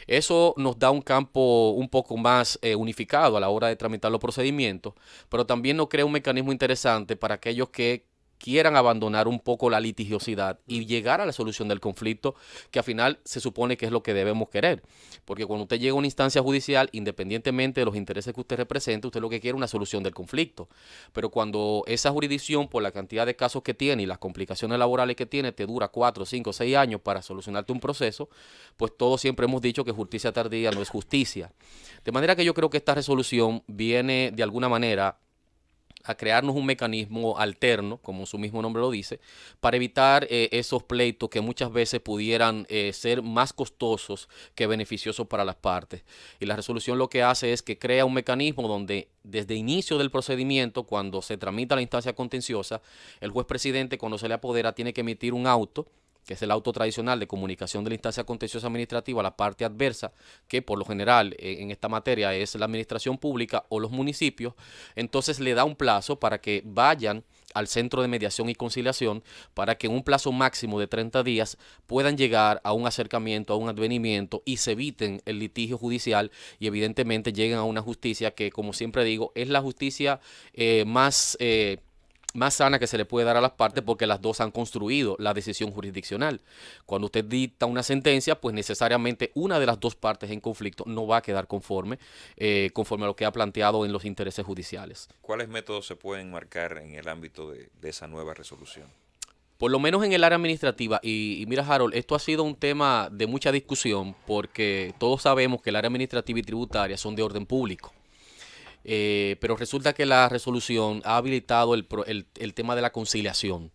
Eso nos da un campo un poco más unificado a la hora de tramitar los procedimientos, pero también nos crea un mecanismo interesante para aquellos que quieran abandonar un poco la litigiosidad y llegar a la solución del conflicto, que al final se supone que es lo que debemos querer. Porque cuando usted llega a una instancia judicial, independientemente de los intereses que usted represente, usted lo que quiere es una solución del conflicto. Pero cuando esa jurisdicción, por la cantidad de casos que tiene y las complicaciones laborales que tiene, te dura 4, 5, 6 años para solucionarte un proceso, pues todos siempre hemos dicho que justicia tardía no es justicia. De manera que yo creo que esta resolución viene de alguna manera a crearnos un mecanismo alterno, como su mismo nombre lo dice, para evitar esos pleitos que muchas veces pudieran ser más costosos que beneficiosos para las partes. Y la resolución lo que hace es que crea un mecanismo donde desde inicio del procedimiento, cuando se tramita la instancia contenciosa, el juez presidente, cuando se le apodera, tiene que emitir un auto, que es el auto tradicional de comunicación de la instancia contenciosa administrativa a la parte adversa, que por lo general en esta materia es la administración pública o los municipios. Entonces le da un plazo para que vayan al centro de mediación y conciliación, para que en un plazo máximo de 30 días puedan llegar a un acercamiento, a un advenimiento, y se eviten el litigio judicial y evidentemente lleguen a una justicia que, como siempre digo, es la justicia más sana que se le puede dar a las partes, porque las dos han construido la decisión jurisdiccional. Cuando usted dicta una sentencia, pues necesariamente una de las dos partes en conflicto no va a quedar conforme a lo que ha planteado en los intereses judiciales. ¿Cuáles métodos se pueden marcar en el ámbito de esa nueva resolución? Por lo menos en el área administrativa, y mira, Harold, esto ha sido un tema de mucha discusión, porque todos sabemos que el área administrativa y tributaria son de orden público. Pero resulta que la resolución ha habilitado el tema de la conciliación.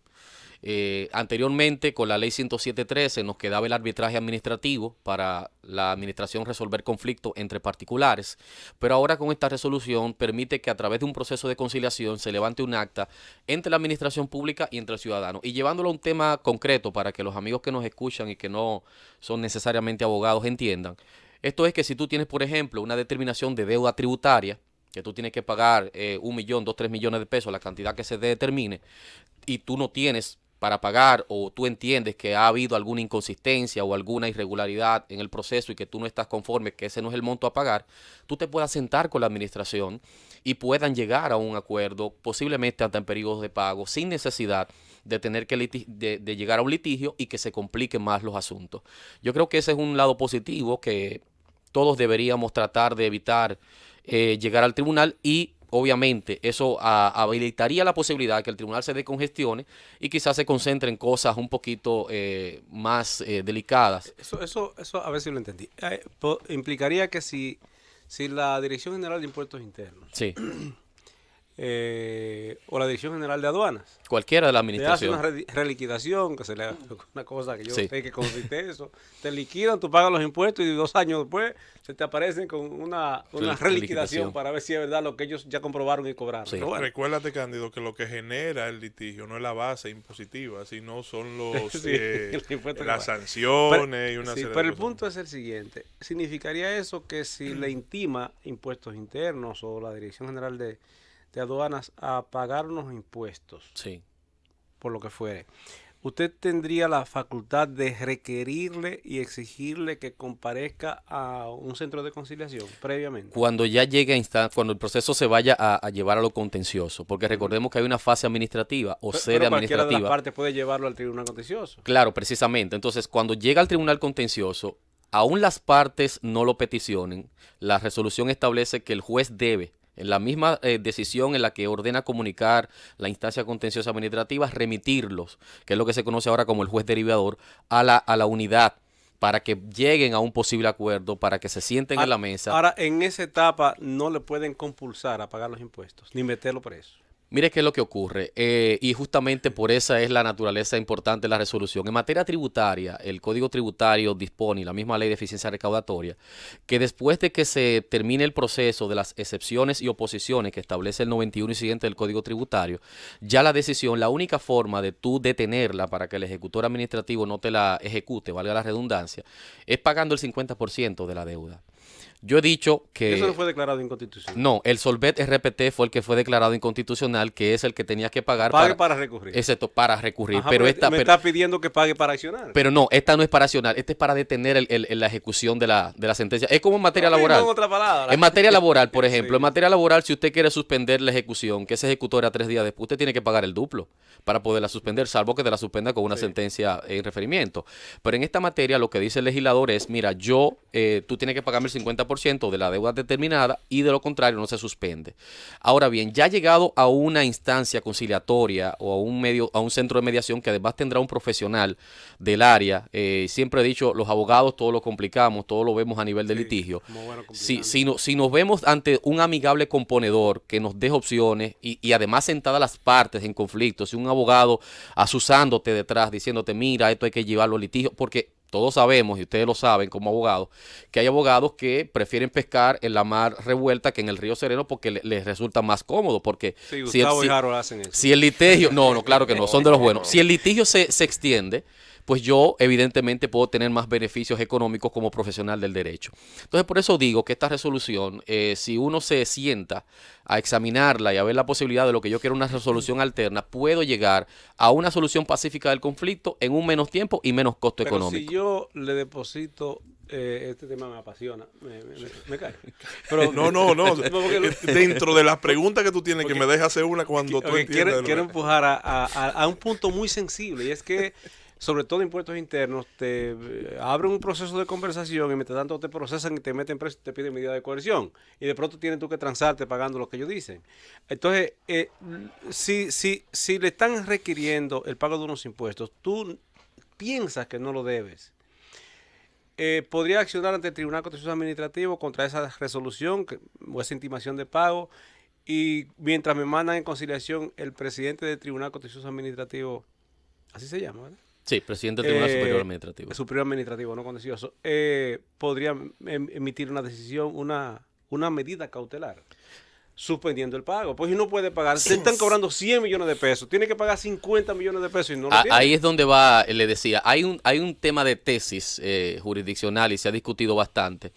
Anteriormente, con la ley 107.13, nos quedaba el arbitraje administrativo para la administración resolver conflictos entre particulares, pero ahora con esta resolución permite que a través de un proceso de conciliación se levante un acta entre la administración pública y entre el ciudadano. Y llevándolo a un tema concreto para que los amigos que nos escuchan y que no son necesariamente abogados entiendan, esto es que si tú tienes, por ejemplo, una determinación de deuda tributaria, que tú tienes que pagar 1 millón, 2, 3 millones de pesos, la cantidad que se determine, y tú no tienes para pagar, o tú entiendes que ha habido alguna inconsistencia o alguna irregularidad en el proceso y que tú no estás conforme, que ese no es el monto a pagar, tú te puedas sentar con la administración y puedan llegar a un acuerdo, posiblemente hasta en periodos de pago, sin necesidad de tener que de llegar a un litigio y que se compliquen más los asuntos. Yo creo que ese es un lado positivo que todos deberíamos tratar de evitar llegar al tribunal, y obviamente eso habilitaría la posibilidad de que el tribunal se descongestione y quizás se concentre en cosas un poquito más delicadas. Eso a ver si lo entendí. Implicaría que si la Dirección General de Impuestos Internos Sí. O la Dirección General de Aduanas, Cualquiera de la te hace administración. una reliquidación, que se le una cosa que yo Sí. sé que consiste eso, te liquidan, tú pagas los impuestos y 2 años después se te aparecen con una reliquidación para ver si es verdad lo que ellos ya comprobaron y cobraron. Sí. Pero bueno, Recuérdate, Cándido, que lo que genera el litigio no es la base impositiva, sino son los sí, el impuesto que las paga. sanciones y una Sí, serie pero de el cosas. punto es el siguiente. ¿Significaría eso que si le intima Impuestos Internos o la Dirección General de Aduanas a pagar unos impuestos, Sí. por lo que fuere, usted tendría la facultad de requerirle y exigirle que comparezca a un centro de conciliación previamente? Cuando ya llegue a cuando el proceso se vaya a llevar a lo contencioso, porque recordemos que hay una fase administrativa o sede Pero cualquiera de administrativa. las partes puede llevarlo al tribunal contencioso. Claro, precisamente. Entonces, cuando llega al tribunal contencioso, aún las partes no lo peticionen, la resolución establece que el juez debe, en la misma decisión en la que ordena comunicar la instancia contenciosa administrativa, remitirlos, que es lo que se conoce ahora como el juez derivador, a la unidad, para que lleguen a un posible acuerdo, para que se sienten en la mesa. Ahora, en esa etapa no le pueden compulsar a pagar los impuestos, ni meterlo preso. Mire qué es lo que ocurre, y justamente por esa es la naturaleza importante de la resolución. En materia tributaria, el Código Tributario dispone, y la misma Ley de Eficiencia Recaudatoria, que después de que se termine el proceso de las excepciones y oposiciones que establece el 91 y siguiente del Código Tributario, ya la decisión, la única forma de tú detenerla para que el ejecutor administrativo no te la ejecute, valga la redundancia, es pagando el 50% de la deuda. Yo he dicho que... Eso no fue declarado inconstitucional. No, el Solvet RPT fue el que fue declarado inconstitucional, que es el que tenía que pagar Pague para recurrir. Excepto para recurrir. Ajá, pero me está pidiendo que pague para accionar. Pero no, esta no es para accionar, esta es para detener la ejecución de la sentencia. Es como en materia laboral. En otra palabra. En materia laboral, por ejemplo, Sí. en materia laboral, si usted quiere suspender la ejecución, que se ejecutó era 3 días después, usted tiene que pagar el duplo para poderla suspender, salvo que te la suspenda con una sentencia en referimiento. Pero en esta materia lo que dice el legislador es, mira, tú tienes que pagarme el 50% de la deuda determinada y de lo contrario no se suspende. Ahora bien, ya llegado a una instancia conciliatoria o a un centro de mediación que además tendrá un profesional del área, siempre he dicho, los abogados todo lo complicamos, todo lo vemos a nivel de litigio. Bueno, Si nos vemos ante un amigable componedor que nos deje opciones y además sentadas las partes en conflicto, si un abogado asusándote detrás, diciéndote, mira, esto hay que llevarlo a litigio, porque todos sabemos, y ustedes lo saben como abogados, que hay abogados que prefieren pescar en la mar revuelta que en el río sereno porque les resulta más cómodo, porque sí, Gustavo y Harold hacen eso. si el litigio, no, claro que no, son de los buenos. Si el litigio se extiende, pues yo evidentemente puedo tener más beneficios económicos como profesional del derecho. Entonces, por eso digo que esta resolución, si uno se sienta a examinarla y a ver la posibilidad de lo que yo quiero una resolución alterna, puedo llegar a una solución pacífica del conflicto en un menos tiempo y menos costo Pero económico. si yo le deposito, este tema me apasiona, me cae. Pero, No. porque Dentro de las preguntas que tú tienes, que me dejas hacer una cuando tú entiendes. quiero empujar a un punto muy sensible, y es que sobre todo impuestos internos, te abren un proceso de conversación y mientras tanto te procesan y te meten preso y te piden medida de coerción. Y de pronto tienes tú que transarte pagando lo que ellos dicen. Entonces, si le están requiriendo el pago de unos impuestos, tú piensas que no lo debes. Podría accionar ante el Tribunal Contencioso Administrativo contra esa resolución o esa intimación de pago. Y mientras me mandan en conciliación el presidente del Tribunal Contencioso Administrativo, así se llama, ¿verdad? Sí, presidente del Tribunal Superior Administrativo. Superior Administrativo, no contencioso. Podría emitir una decisión, una medida cautelar, suspendiendo el pago. Pues no puede pagar. Se están cobrando 100 millones de pesos. Tiene que pagar 50 millones de pesos y no lo tiene. Ahí es donde va, le decía, hay un tema de tesis jurisdiccional y se ha discutido bastante.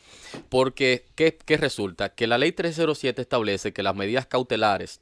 Porque, ¿qué resulta? Que la ley 307 establece que las medidas cautelares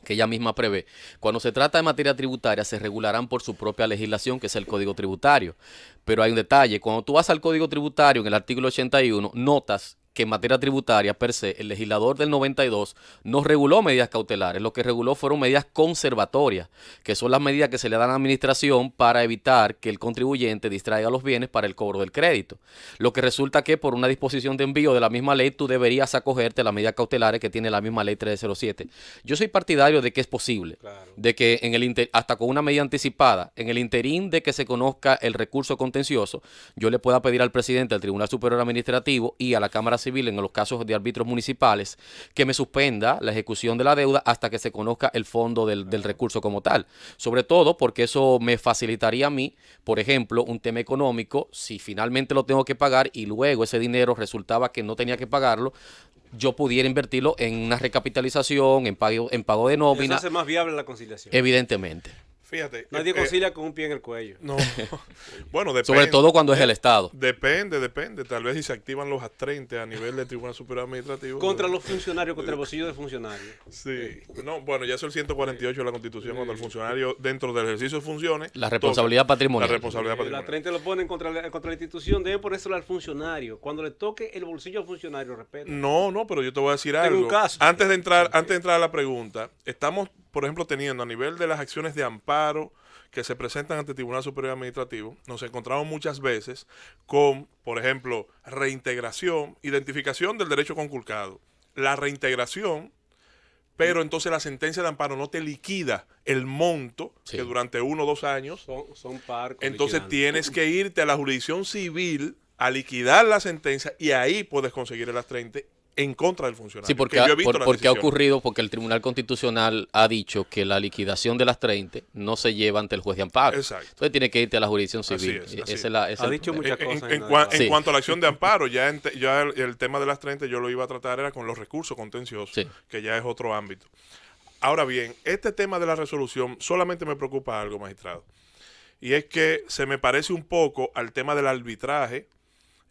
que ella misma prevé, cuando se trata de materia tributaria, se regularán por su propia legislación, que es el Código Tributario. Pero hay un detalle, cuando tú vas al Código Tributario, en el artículo 81, notas que en materia tributaria, per se, el legislador del 92 no reguló medidas cautelares, lo que reguló fueron medidas conservatorias, que son las medidas que se le dan a la administración para evitar que el contribuyente distraiga los bienes para el cobro del crédito. Lo que resulta que por una disposición de envío de la misma ley, tú deberías acogerte a las medidas cautelares que tiene la misma ley 307. Yo soy partidario de que es posible, claro, de que hasta con una medida anticipada, en el interín de que se conozca el recurso contencioso, yo le pueda pedir al presidente del Tribunal Superior Administrativo y a la Cámara Civil en los casos de árbitros municipales que me suspenda la ejecución de la deuda hasta que se conozca el fondo del recurso como tal. Sobre todo porque eso me facilitaría a mí, por ejemplo, un tema económico, si finalmente lo tengo que pagar y luego ese dinero resultaba que no tenía que pagarlo, yo pudiera invertirlo en una recapitalización, en pago de nómina. Eso hace más viable la conciliación. Evidentemente. Fíjate. Nadie concilia con un pie en el cuello. No. Bueno, depende. Sobre todo cuando es el Estado. Depende. Tal vez si se activan los A30 a nivel del Tribunal Superior Administrativo. Contra los funcionarios, contra el bolsillo de funcionarios. Sí. No, bueno, ya es el 148 de la Constitución, cuando el funcionario, dentro del ejercicio de funciones, la responsabilidad patrimonial. La responsabilidad patrimonial. La 30 lo ponen contra la institución, deben ponérselo al funcionario. Cuando le toque el bolsillo al funcionario, respeto. No, pero yo te voy a decir algo. Un caso. Antes de entrar a la pregunta, estamos, por ejemplo, teniendo a nivel de las acciones de amparo que se presentan ante el Tribunal Superior Administrativo, nos encontramos muchas veces con, por ejemplo, reintegración, identificación del derecho conculcado. La reintegración, pero entonces la sentencia de amparo no te liquida el monto, sí, que durante 1 o 2 años son par. Entonces tienes que irte a la jurisdicción civil a liquidar la sentencia y ahí puedes conseguir el A30 en contra del funcionario. Sí, porque ha ocurrido, porque el Tribunal Constitucional ha dicho que la liquidación de las 30 no se lleva ante el juez de amparo. Exacto. Entonces tiene que irte a la jurisdicción civil. Ha dicho muchas cosas. En cuanto a la acción de amparo, ya el tema de las 30 yo lo iba a tratar era con los recursos contenciosos, sí, que ya es otro ámbito. Ahora bien, este tema de la resolución solamente me preocupa algo, magistrado, y es que se me parece un poco al tema del arbitraje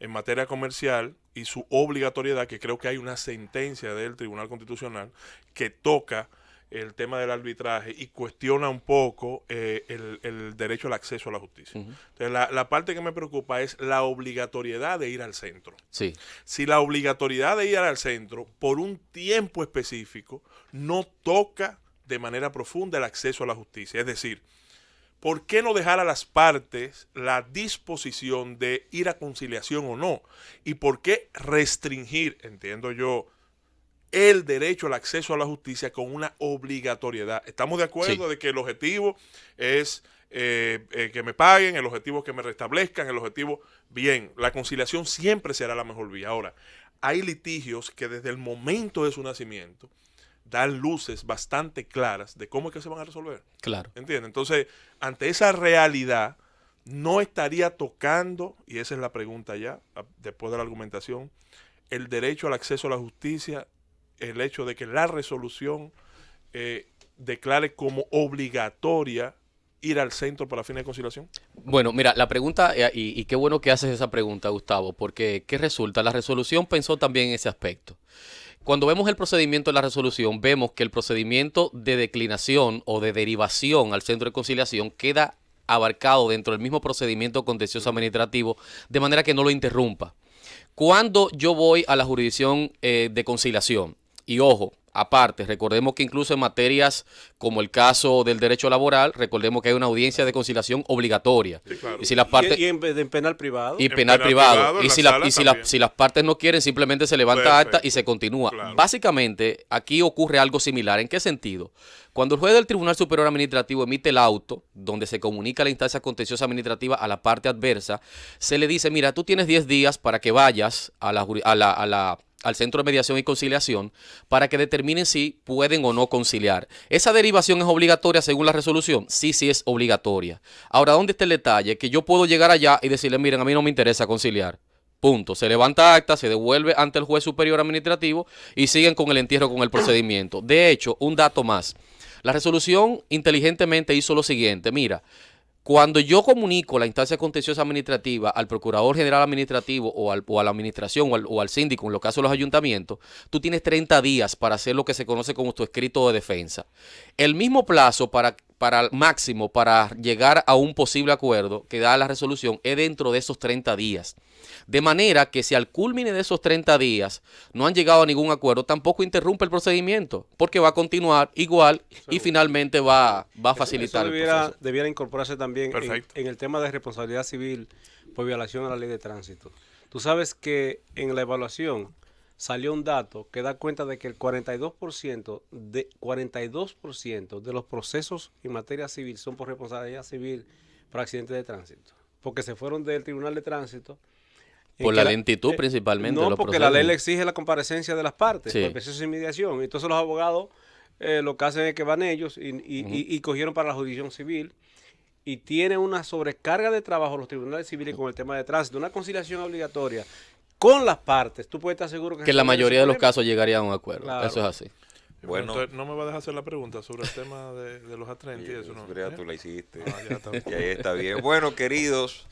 en materia comercial y su obligatoriedad, que creo que hay una sentencia del Tribunal Constitucional que toca el tema del arbitraje y cuestiona un poco el derecho al acceso a la justicia. Entonces, la parte que me preocupa es la obligatoriedad de ir al centro. Sí. Si la obligatoriedad de ir al centro por un tiempo específico no toca de manera profunda el acceso a la justicia, es decir, ¿por qué no dejar a las partes la disposición de ir a conciliación o no? ¿Y por qué restringir, entiendo yo, el derecho al acceso a la justicia con una obligatoriedad? Estamos de acuerdo de que el objetivo es que me paguen, el objetivo es que me restablezcan, el objetivo, bien, la conciliación siempre será la mejor vía. Ahora, hay litigios que desde el momento de su nacimiento dan luces bastante claras de cómo es que se van a resolver. Claro. ¿Entiendes? Entonces, ante esa realidad, no estaría tocando, y esa es la pregunta ya, después de la argumentación, el derecho al acceso a la justicia, el hecho de que la resolución declare como obligatoria ir al centro para fines de conciliación. Bueno, mira, la pregunta, y qué bueno que haces esa pregunta, Gustavo, porque ¿qué resulta? La resolución pensó también en ese aspecto. Cuando vemos el procedimiento de la resolución, vemos que el procedimiento de declinación o de derivación al centro de conciliación queda abarcado dentro del mismo procedimiento contencioso administrativo, de manera que no lo interrumpa. Cuando yo voy a la jurisdicción de conciliación, y ojo, aparte, recordemos que incluso en materias como el caso del derecho laboral, recordemos que hay una audiencia de conciliación obligatoria. Sí, claro. Y si las partes en penal privado. y penal privado. Y si si las partes no quieren, simplemente se levanta acta y se continúa. Claro. Básicamente, aquí ocurre algo similar. ¿En qué sentido? Cuando el juez del Tribunal Superior Administrativo emite el auto, donde se comunica la instancia contenciosa administrativa a la parte adversa, se le dice, mira, tú tienes 10 días para que vayas al Centro de Mediación y Conciliación para que determinen si pueden o no conciliar. ¿Esa derivación es obligatoria según la resolución? Sí, sí es obligatoria. Ahora, ¿dónde está el detalle? Que yo puedo llegar allá y decirle, miren, a mí no me interesa conciliar. Punto. Se levanta acta, se devuelve ante el juez superior administrativo y siguen con el entierro, con el procedimiento. De hecho, un dato más. La resolución inteligentemente hizo lo siguiente. Mira, cuando yo comunico la instancia contenciosa administrativa al Procurador General Administrativo o a la administración o al síndico, en los casos de los ayuntamientos, tú tienes 30 días para hacer lo que se conoce como tu escrito de defensa. El mismo plazo para máximo para llegar a un posible acuerdo que da la resolución es dentro de esos 30 días. De manera que si al culmine de esos 30 días no han llegado a ningún acuerdo, tampoco interrumpe el procedimiento, porque va a continuar igual y finalmente va a facilitar eso el proceso. Debiera incorporarse también en el tema de responsabilidad civil por violación a la ley de tránsito. Tú sabes que en la evaluación salió un dato que da cuenta de que el 42% de los procesos en materia civil son por responsabilidad civil por accidentes de tránsito, porque se fueron del Tribunal de Tránsito. Por la lentitud principalmente. No, de los porque procesos. la ley le exige la comparecencia de las partes, Sí. por el proceso de mediación. Entonces los abogados lo que hacen es que van ellos y cogieron para la jurisdicción civil y tienen una sobrecarga de trabajo los tribunales civiles con el tema de tránsito, una conciliación obligatoria con las partes. Tú puedes estar seguro que en la mayoría de los casos llegaría a un acuerdo. Claro. Eso es así. Bueno, entonces, no me va a dejar hacer la pregunta sobre el tema de los A30 y eso, ¿no? Ya tú la hiciste. Ya está bien. Y ahí está bien. Bueno, queridos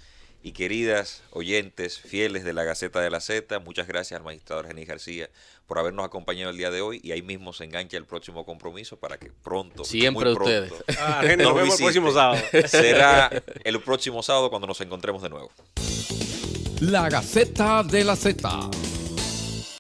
y queridas oyentes fieles de la Gaceta de la Z, muchas gracias al magistrado Argenis García por habernos acompañado el día de hoy, y ahí mismo se engancha el próximo compromiso para que pronto, Siempre muy pronto, ustedes. Nos vemos el próximo sábado. será el próximo sábado cuando nos encontremos de nuevo. La Gaceta de la Z.